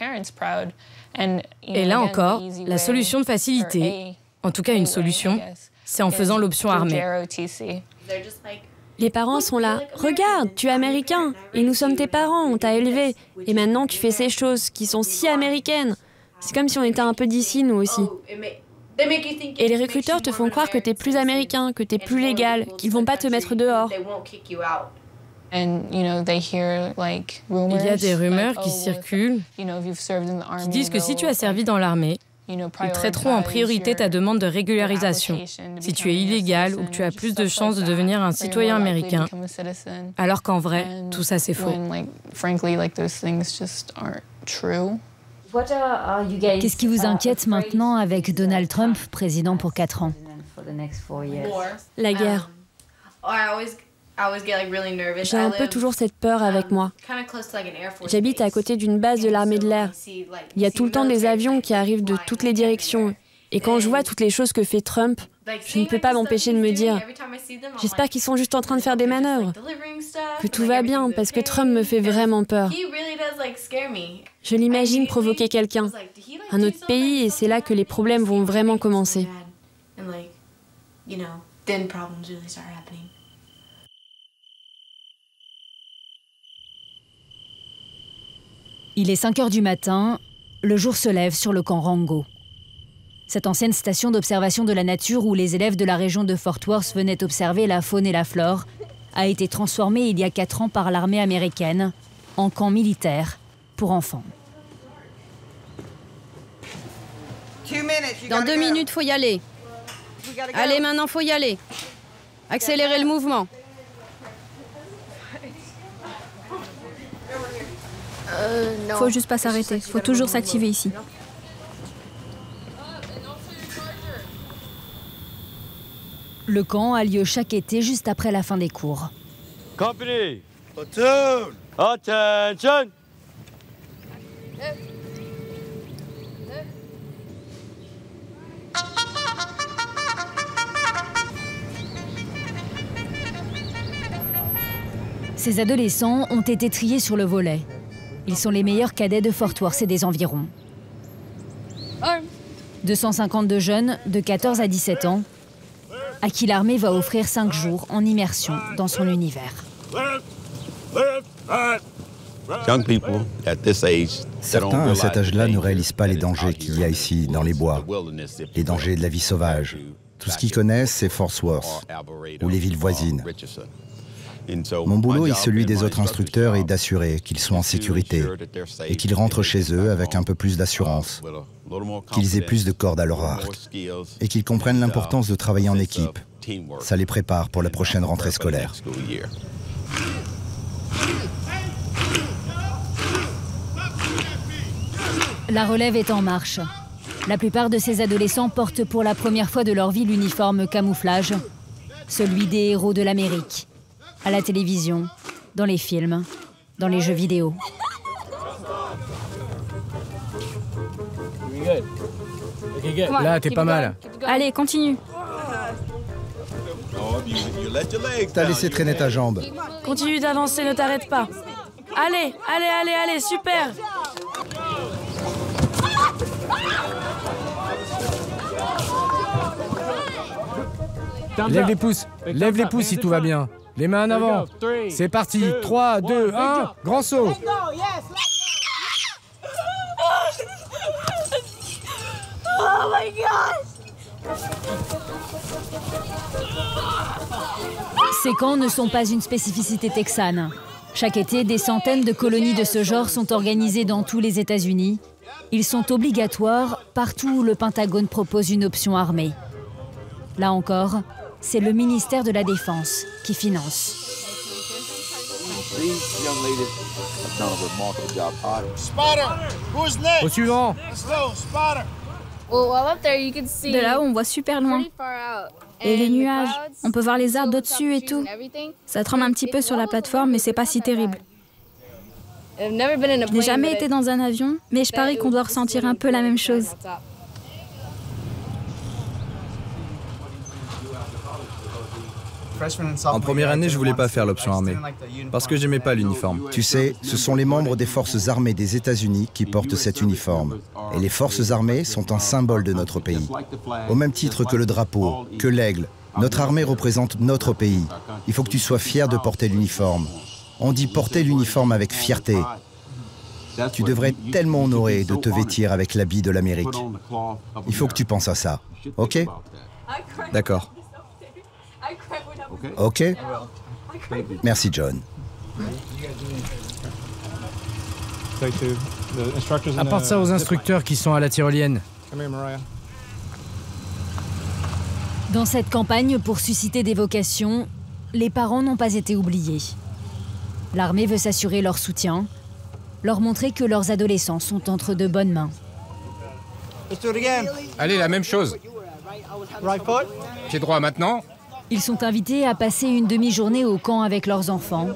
Et là encore, la solution de facilité, en tout cas une solution, c'est en faisant l'option armée. Les parents sont là. « Regarde, tu es américain, et nous sommes tes parents, on t'a élevé, et maintenant tu fais ces choses qui sont si américaines. C'est comme si on était un peu d'ici, nous aussi. » Et les recruteurs te font croire que t'es plus américain, que t'es plus légal, qu'ils vont pas te mettre dehors. Il y a des rumeurs qui circulent, qui disent que si tu as servi dans l'armée, ils traiteront en priorité ta demande de régularisation, si tu es illégal ou que tu as plus de chances de devenir un citoyen américain, alors qu'en vrai, tout ça c'est faux. Qu'est-ce qui vous inquiète maintenant avec Donald Trump, président pour 4 ans? La guerre. J'ai un peu toujours cette peur avec moi. J'habite à côté d'une base de l'armée de l'air. Il y a tout le temps des avions qui arrivent de toutes les directions. Et quand je vois toutes les choses que fait Trump, je ne peux pas m'empêcher de me dire « J'espère qu'ils sont juste en train de faire des manœuvres, que tout va bien, parce que Trump me fait vraiment peur. » Je l'imagine provoquer quelqu'un, un autre pays, et c'est là que les problèmes vont vraiment commencer. Il est 5 heures du matin, le jour se lève sur le camp Rango. Cette ancienne station d'observation de la nature où les élèves de la région de Fort Worth venaient observer la faune et la flore a été transformée il y a 4 ans par l'armée américaine en camp militaire pour enfants. Dans 2 minutes, faut y aller. Allez, maintenant, faut y aller. Accélérez le mouvement. Faut juste pas s'arrêter. Faut toujours s'activer ici. Le camp a lieu chaque été juste après la fin des cours. Company! Platoon! Attention! Ces adolescents ont été triés sur le volet. Ils sont les meilleurs cadets de Fort Worth et des environs. 252 jeunes de 14 à 17 ans à qui l'armée va offrir 5 jours en immersion dans son univers. Certains, à cet âge-là, ne réalisent pas les dangers qu'il y a ici, dans les bois, les dangers de la vie sauvage. Tout ce qu'ils connaissent, c'est Fort Worth ou les villes voisines. Mon boulot et celui des autres instructeurs est d'assurer qu'ils sont en sécurité et qu'ils rentrent chez eux avec un peu plus d'assurance, qu'ils aient plus de cordes à leur arc et qu'ils comprennent l'importance de travailler en équipe. Ça les prépare pour la prochaine rentrée scolaire. La relève est en marche. La plupart de ces adolescents portent pour la première fois de leur vie l'uniforme camouflage, celui des héros de l'Amérique, à la télévision, dans les films, dans les jeux vidéo. Là, t'es pas mal. Allez, continue. T'as laissé traîner ta jambe. Continue d'avancer, ne t'arrête pas. Allez, allez, allez, allez, super. Lève les pouces si tout va bien. Les mains en avant. C'est parti. 3, 2, 1, grand saut. Oh my gosh! Ces camps ne sont pas une spécificité texane. Chaque été, des centaines de colonies de ce genre sont organisées dans tous les États-Unis. Ils sont obligatoires partout où le Pentagone propose une option armée. Là encore, c'est le ministère de la Défense qui finance. Au suivant. De là-haut, on voit super loin. Et les nuages, on peut voir les arbres d'au-dessus et tout. Ça tremble un petit peu sur la plateforme, mais c'est pas si terrible. Je n'ai jamais été dans un avion, mais je parie qu'on doit ressentir un peu la même chose. En première année, je voulais pas faire l'option armée, parce que j'aimais pas l'uniforme. Tu sais, ce sont les membres des forces armées des États-Unis qui portent cet uniforme. Et les forces armées sont un symbole de notre pays. Au même titre que le drapeau, que l'aigle, notre armée représente notre pays. Il faut que tu sois fier de porter l'uniforme. On dit porter l'uniforme avec fierté. Tu devrais être tellement honoré de te vêtir avec l'habit de l'Amérique. Il faut que tu penses à ça, ok? D'accord. Ok? Merci, John. Apporte ça aux instructeurs qui sont à la tyrolienne. Dans cette campagne pour susciter des vocations, les parents n'ont pas été oubliés. L'armée veut s'assurer leur soutien, leur montrer que leurs adolescents sont entre de bonnes mains. Allez, la même chose. Pied droit maintenant. Ils sont invités à passer une demi-journée au camp avec leurs enfants,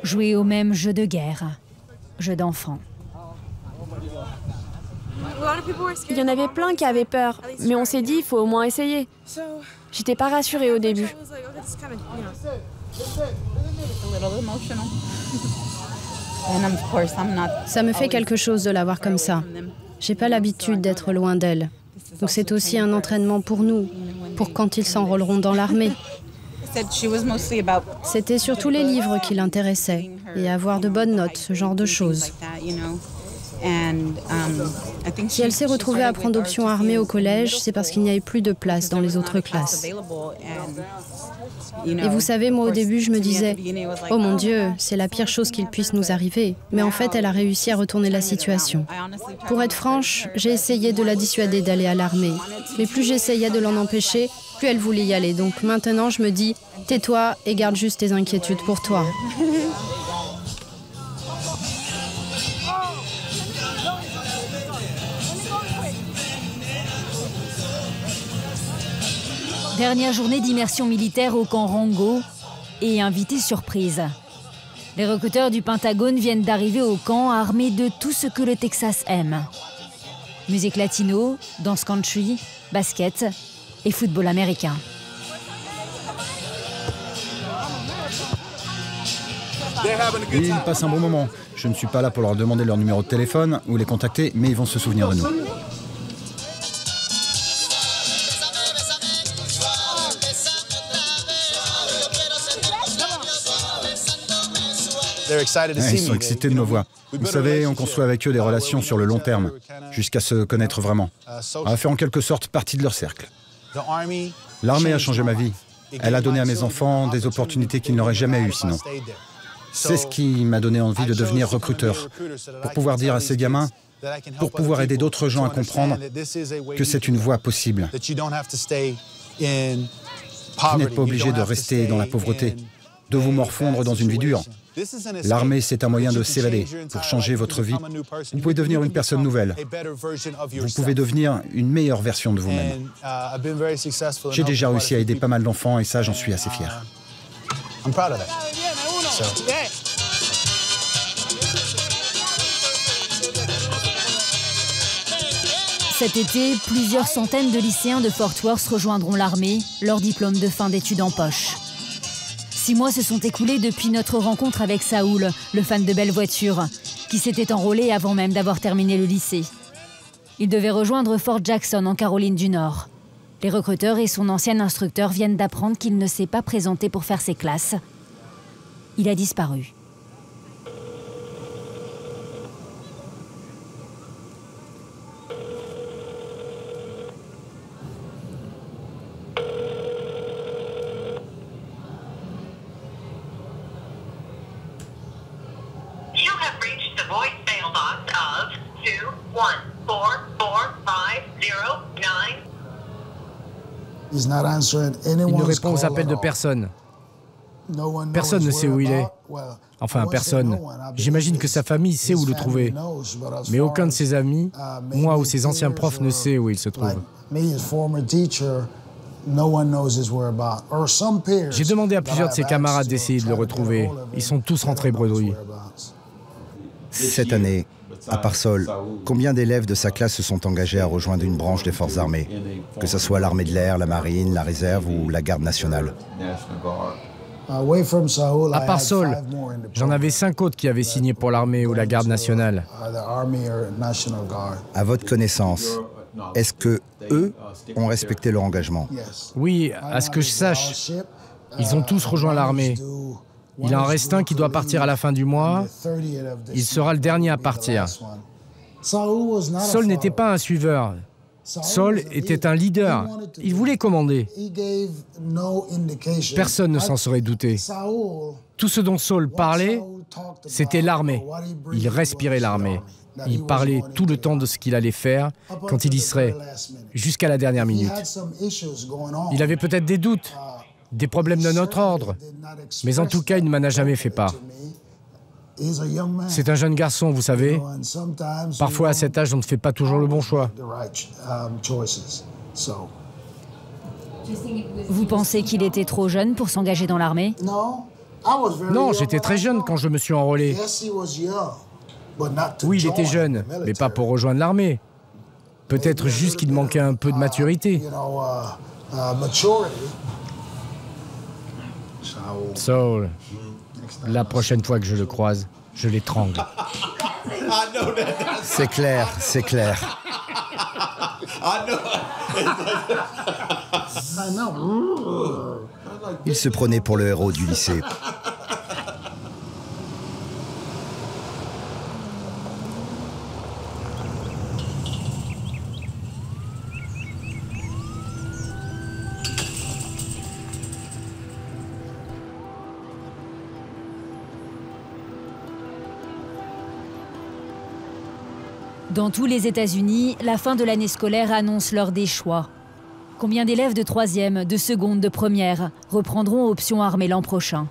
jouer au même jeu de guerre, jeu d'enfants. Il y en avait plein qui avaient peur, mais on s'est dit, il faut au moins essayer. J'étais pas rassurée au début. Ça me fait quelque chose de la voir comme ça. J'ai pas l'habitude d'être loin d'elle. Donc c'est aussi un entraînement pour nous, pour quand ils s'enrôleront dans l'armée. C'était surtout les livres qui l'intéressaient, et avoir de bonnes notes, ce genre de choses. Si elle s'est retrouvée à prendre option armée au collège, c'est parce qu'il n'y avait plus de place dans les autres classes. Et vous savez, moi au début, je me disais, oh mon Dieu, c'est la pire chose qu'il puisse nous arriver. Mais en fait, elle a réussi à retourner la situation. Pour être franche, j'ai essayé de la dissuader d'aller à l'armée. Mais plus j'essayais de l'en empêcher, plus elle voulait y aller. Donc maintenant, je me dis, tais-toi et garde juste tes inquiétudes pour toi. Dernière journée d'immersion militaire au camp Rango et invité surprise. Les recruteurs du Pentagone viennent d'arriver au camp armés de tout ce que le Texas aime. Musique latino, danse country, basket et football américain. Et ils passent un bon moment. Je ne suis pas là pour leur demander leur numéro de téléphone ou les contacter, mais ils vont se souvenir de nous. Ils sont excités de me voir. Vous savez, on construit avec eux des relations sur le long terme, jusqu'à se connaître vraiment. On a fait en quelque sorte partie de leur cercle. L'armée a changé ma vie. Elle a donné à mes enfants des opportunités qu'ils n'auraient jamais eues sinon. C'est ce qui m'a donné envie de devenir recruteur, pour pouvoir dire à ces gamins, pour pouvoir aider d'autres gens à comprendre que c'est une voie possible. Vous n'êtes pas obligé de rester dans la pauvreté, de vous morfondre dans une vie dure. L'armée, c'est un moyen de s'évader. Pour changer votre vie, vous pouvez devenir une personne nouvelle. Vous pouvez devenir une meilleure version de vous-même. J'ai déjà réussi à aider pas mal d'enfants et ça, j'en suis assez fier. Cet été, plusieurs centaines de lycéens de Fort Worth rejoindront l'armée, leur diplôme de fin d'études en poche. 6 mois se sont écoulés depuis notre rencontre avec Saoul, le fan de belles voitures, qui s'était enrôlé avant même d'avoir terminé le lycée. Il devait rejoindre Fort Jackson en Caroline du Nord. Les recruteurs et son ancien instructeur viennent d'apprendre qu'il ne s'est pas présenté pour faire ses classes. Il a disparu. Il ne répond aux appels de personne. Personne ne sait où il est. Enfin, personne. J'imagine que sa famille sait où le trouver. Mais aucun de ses amis, moi ou ses anciens profs, ne sait où il se trouve. J'ai demandé à plusieurs de ses camarades d'essayer de le retrouver. Ils sont tous rentrés bredouilles. Cette année, à part Saul, combien d'élèves de sa classe se sont engagés à rejoindre une branche des forces armées, que ce soit l'armée de l'air, la marine, la réserve ou la garde nationale? À part Saul, j'en avais 5 autres qui avaient signé pour l'armée ou la garde nationale. À votre connaissance, est-ce que eux ont respecté leur engagement? Oui, à ce que je sache, ils ont tous rejoint l'armée. Il en reste un qui doit partir à la fin du mois. Il sera le dernier à partir. Saul n'était pas un suiveur. Saul était un leader. Il voulait commander. Personne ne s'en serait douté. Tout ce dont Saul parlait, c'était l'armée. Il respirait l'armée. Il parlait tout le temps de ce qu'il allait faire quand il y serait, jusqu'à la dernière minute. Il avait peut-être des doutes, des problèmes de notre ordre, mais en tout cas, il ne m'en a jamais fait part. C'est un jeune garçon, vous savez. Parfois, à cet âge, on ne fait pas toujours le bon choix. Vous pensez qu'il était trop jeune pour s'engager dans l'armée? Non, j'étais très jeune quand je me suis enrôlé. Oui, il était jeune, mais pas pour rejoindre l'armée. Peut-être juste qu'il manquait un peu de maturité. Saul, la prochaine fois que je le croise, je l'étrangle. C'est clair, c'est clair. Il se prenait pour le héros du lycée. Dans tous les États-Unis, la fin de l'année scolaire annonce l'heure des choix. Combien d'élèves de 3e, de seconde, de première reprendront option armée l'an prochain?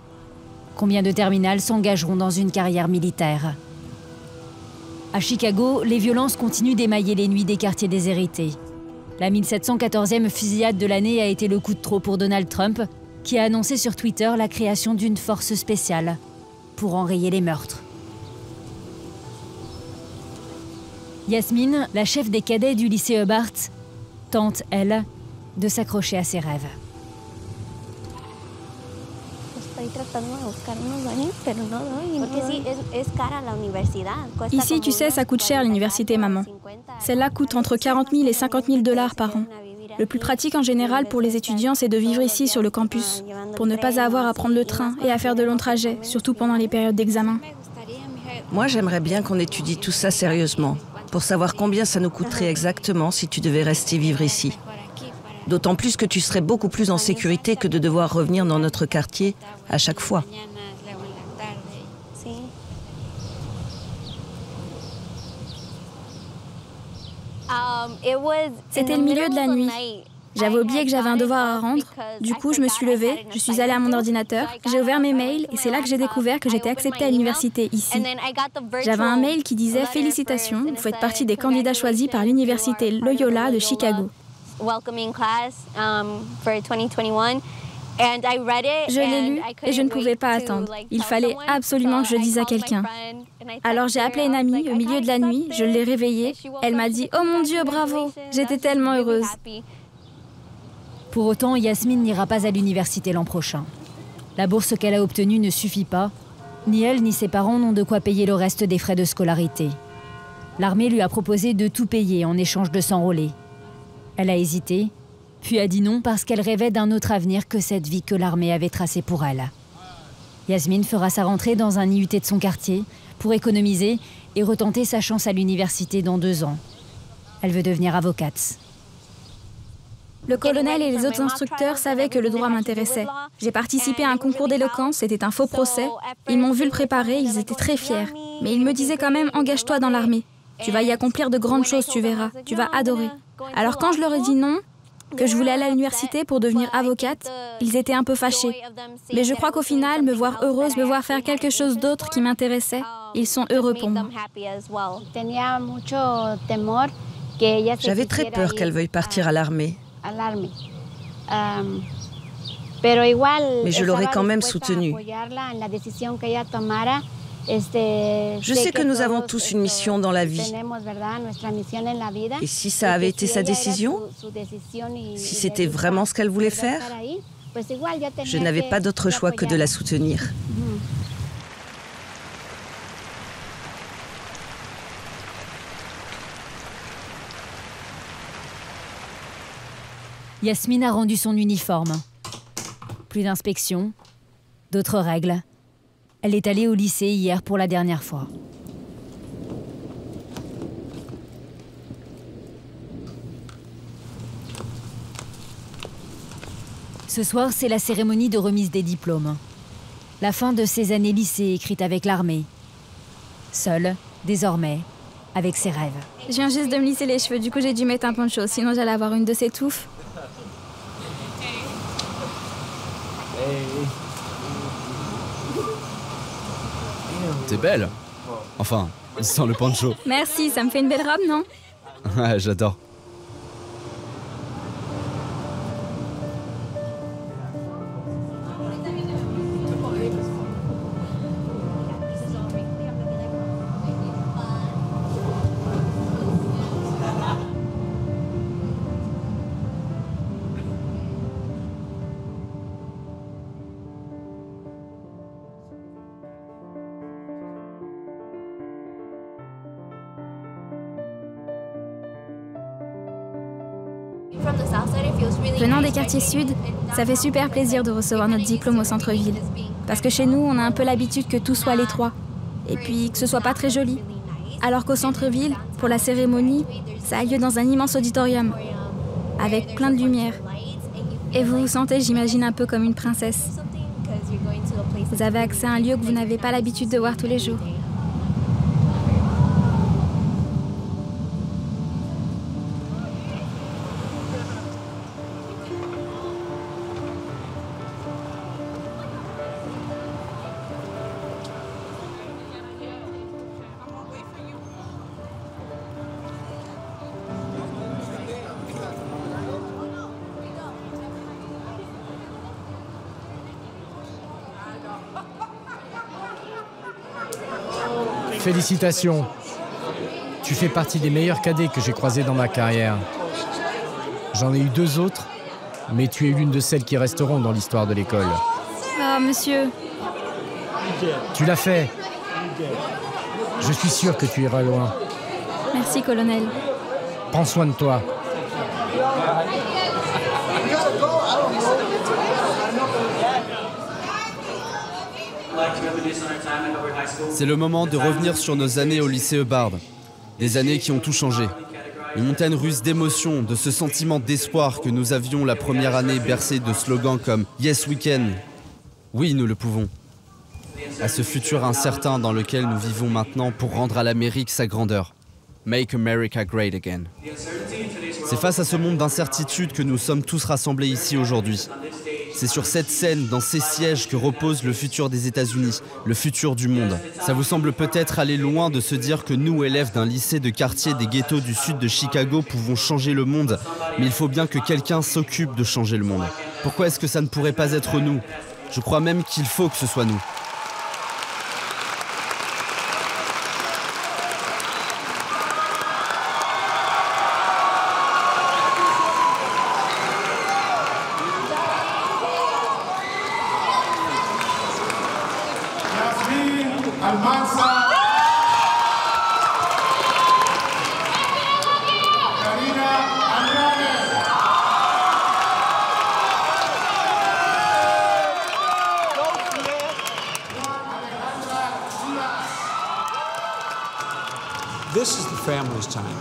Combien de terminales s'engageront dans une carrière militaire? À Chicago, les violences continuent d'émailler les nuits des quartiers déshérités. La 1714e fusillade de l'année a été le coup de trop pour Donald Trump, qui a annoncé sur Twitter la création d'une force spéciale pour enrayer les meurtres. Yasmine, la chef des cadets du lycée Hubbard, tente, elle, de s'accrocher à ses rêves. Ici, tu sais, ça coûte cher l'université, maman. Celle-là coûte entre 40 000 et 50 000 $ par an. Le plus pratique en général pour les étudiants, c'est de vivre ici sur le campus, pour ne pas avoir à prendre le train et à faire de longs trajets, surtout pendant les périodes d'examen. Moi, j'aimerais bien qu'on étudie tout ça sérieusement, pour savoir combien ça nous coûterait exactement si tu devais rester vivre ici. D'autant plus que tu serais beaucoup plus en sécurité que de devoir revenir dans notre quartier à chaque fois. C'était le milieu de la nuit. J'avais oublié que j'avais un devoir à rendre. Du coup, je me suis levée, je suis allée à mon ordinateur, j'ai ouvert mes mails et c'est là que j'ai découvert que j'étais acceptée à l'université ici. J'avais un mail qui disait « Félicitations, vous faites partie des candidats choisis par l'université Loyola de Chicago ». Je l'ai lu et je ne pouvais pas attendre. Il fallait absolument que je le dise à quelqu'un. Alors j'ai appelé une amie au milieu de la nuit, je l'ai réveillée. Elle m'a dit « Oh mon Dieu, bravo !» J'étais tellement heureuse. Pour autant, Yasmine n'ira pas à l'université l'an prochain. La bourse qu'elle a obtenue ne suffit pas. Ni elle ni ses parents n'ont de quoi payer le reste des frais de scolarité. L'armée lui a proposé de tout payer en échange de s'enrôler. Elle a hésité, puis a dit non parce qu'elle rêvait d'un autre avenir que cette vie que l'armée avait tracée pour elle. Yasmine fera sa rentrée dans un IUT de son quartier pour économiser et retenter sa chance à l'université dans 2 ans. Elle veut devenir avocate. Le colonel et les autres instructeurs savaient que le droit m'intéressait. J'ai participé à un concours d'éloquence, c'était un faux procès. Ils m'ont vu le préparer, ils étaient très fiers. Mais ils me disaient quand même, engage-toi dans l'armée. Tu vas y accomplir de grandes choses, tu verras. Tu vas adorer. Alors quand je leur ai dit non, que je voulais aller à l'université pour devenir avocate, ils étaient un peu fâchés. Mais je crois qu'au final, me voir heureuse, me voir faire quelque chose d'autre qui m'intéressait, ils sont heureux pour moi. J'avais très peur qu'elle veuille partir à l'armée. Mais je l'aurais quand même soutenue. Je sais que nous avons tous une mission dans la vie. Et si ça avait été sa décision, si c'était vraiment ce qu'elle voulait faire, je n'avais pas d'autre choix que de la soutenir. Yasmine a rendu son uniforme. Plus d'inspection, d'autres règles. Elle est allée au lycée hier pour la dernière fois. Ce soir, c'est la cérémonie de remise des diplômes. La fin de ses années lycée écrites avec l'armée. Seule, désormais, avec ses rêves. Je viens juste de me lisser les cheveux, du coup j'ai dû mettre un poncho, sinon j'allais avoir une de ces touffes. T'es belle. Enfin, sans le poncho. Merci, ça me fait une belle robe, non? Ouais, j'adore. Venant des quartiers sud, ça fait super plaisir de recevoir notre diplôme au centre-ville. Parce que chez nous, on a un peu l'habitude que tout soit à l'étroit. Et puis que ce soit pas très joli. Alors qu'au centre-ville, pour la cérémonie, ça a lieu dans un immense auditorium. Avec plein de lumière. Et vous vous sentez, j'imagine, un peu comme une princesse. Vous avez accès à un lieu que vous n'avez pas l'habitude de voir tous les jours. Félicitations. Tu fais partie des meilleurs cadets que j'ai croisés dans ma carrière. J'en ai eu 2 autres, mais tu es l'une de celles qui resteront dans l'histoire de l'école. Oh, revoir, monsieur. Tu l'as fait. Je suis sûr que tu iras loin. Merci, colonel. Prends soin de toi. C'est le moment de revenir sur nos années au lycée Hubbard. Des années qui ont tout changé. Une montagne russe d'émotions, de ce sentiment d'espoir que nous avions la première année bercé de slogans comme « Yes, we can »,« Oui, nous le pouvons », à ce futur incertain dans lequel nous vivons maintenant pour rendre à l'Amérique sa grandeur. « Make America Great Again ». C'est face à ce monde d'incertitude que nous sommes tous rassemblés ici aujourd'hui. C'est sur cette scène, dans ces sièges, que repose le futur des États-Unis, le futur du monde. Ça vous semble peut-être aller loin de se dire que nous, élèves d'un lycée de quartier des ghettos du sud de Chicago, pouvons changer le monde. Mais il faut bien que quelqu'un s'occupe de changer le monde. Pourquoi est-ce que ça ne pourrait pas être nous? Je crois même qu'il faut que ce soit nous.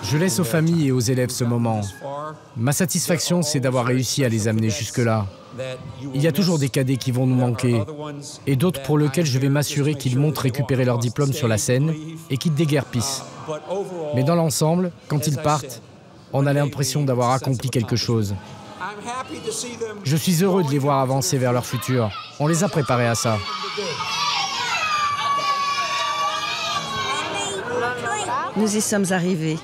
Je laisse aux familles et aux élèves ce moment. Ma satisfaction, c'est d'avoir réussi à les amener jusque-là. Il y a toujours des cadets qui vont nous manquer, et d'autres pour lesquels je vais m'assurer qu'ils montent récupérer leur diplôme sur la scène et qu'ils déguerpissent. Mais dans l'ensemble, quand ils partent, on a l'impression d'avoir accompli quelque chose. Je suis heureux de les voir avancer vers leur futur. On les a préparés à ça. Nous y sommes arrivés.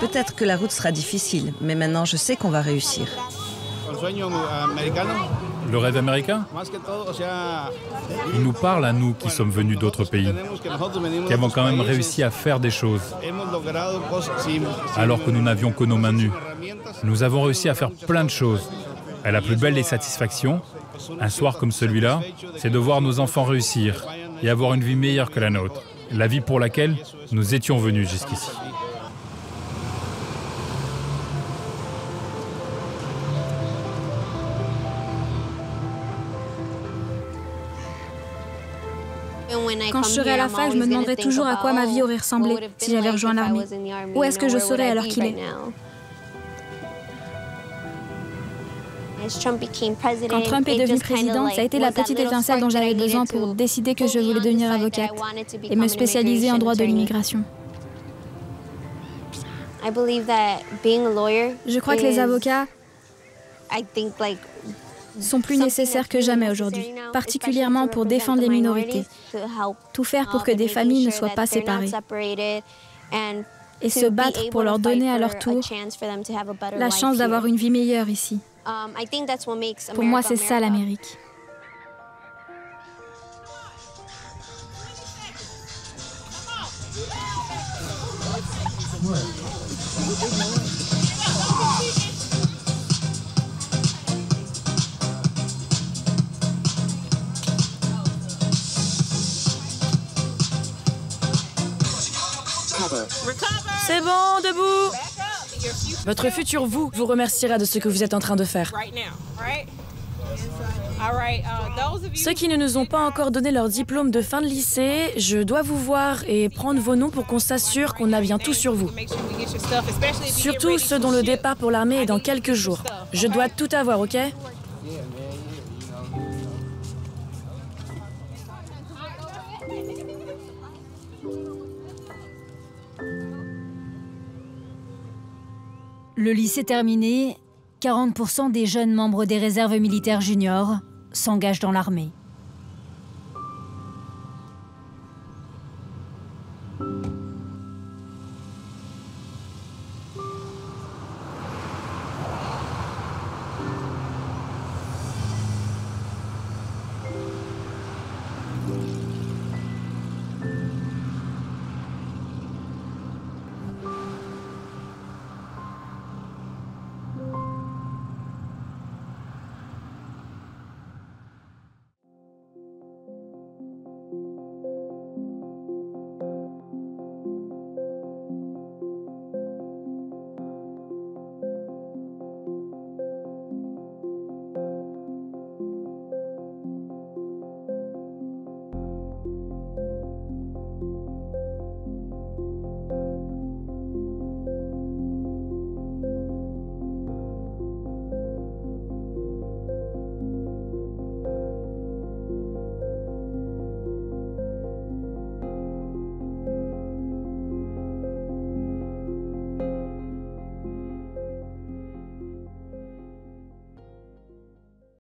Peut-être que la route sera difficile, mais maintenant je sais qu'on va réussir. Le rêve américain? Il nous parle à nous qui sommes venus d'autres pays, qui avons quand même réussi à faire des choses, alors que nous n'avions que nos mains nues. Nous avons réussi à faire plein de choses. Et la plus belle des satisfactions, un soir comme celui-là, c'est de voir nos enfants réussir et avoir une vie meilleure que la nôtre, la vie pour laquelle nous étions venus jusqu'ici. Quand je serai à la fac, je me demanderai toujours à quoi ma vie aurait ressemblé si j'avais rejoint l'armée. Où est-ce que je serais à l'heure qu'il est? Quand Trump est devenu président, ça a été la petite étincelle dont j'avais besoin pour décider que je voulais devenir avocate et me spécialiser en droit de l'immigration. Je crois que les avocats sont plus nécessaires que jamais aujourd'hui, particulièrement pour défendre les minorités, tout faire pour que des familles ne soient pas séparées et se battre pour leur donner à leur tour la chance d'avoir une vie meilleure ici. Pour moi, c'est ça l'Amérique. C'est bon, debout! Votre futur vous remerciera de ce que vous êtes en train de faire. Ceux qui ne nous ont pas encore donné leur diplôme de fin de lycée, je dois vous voir et prendre vos noms pour qu'on s'assure qu'on a bien tout sur vous. Surtout ceux dont le départ pour l'armée est dans quelques jours. Je dois tout avoir, ok? Le lycée terminé, 40% des jeunes membres des réserves militaires juniors s'engagent dans l'armée.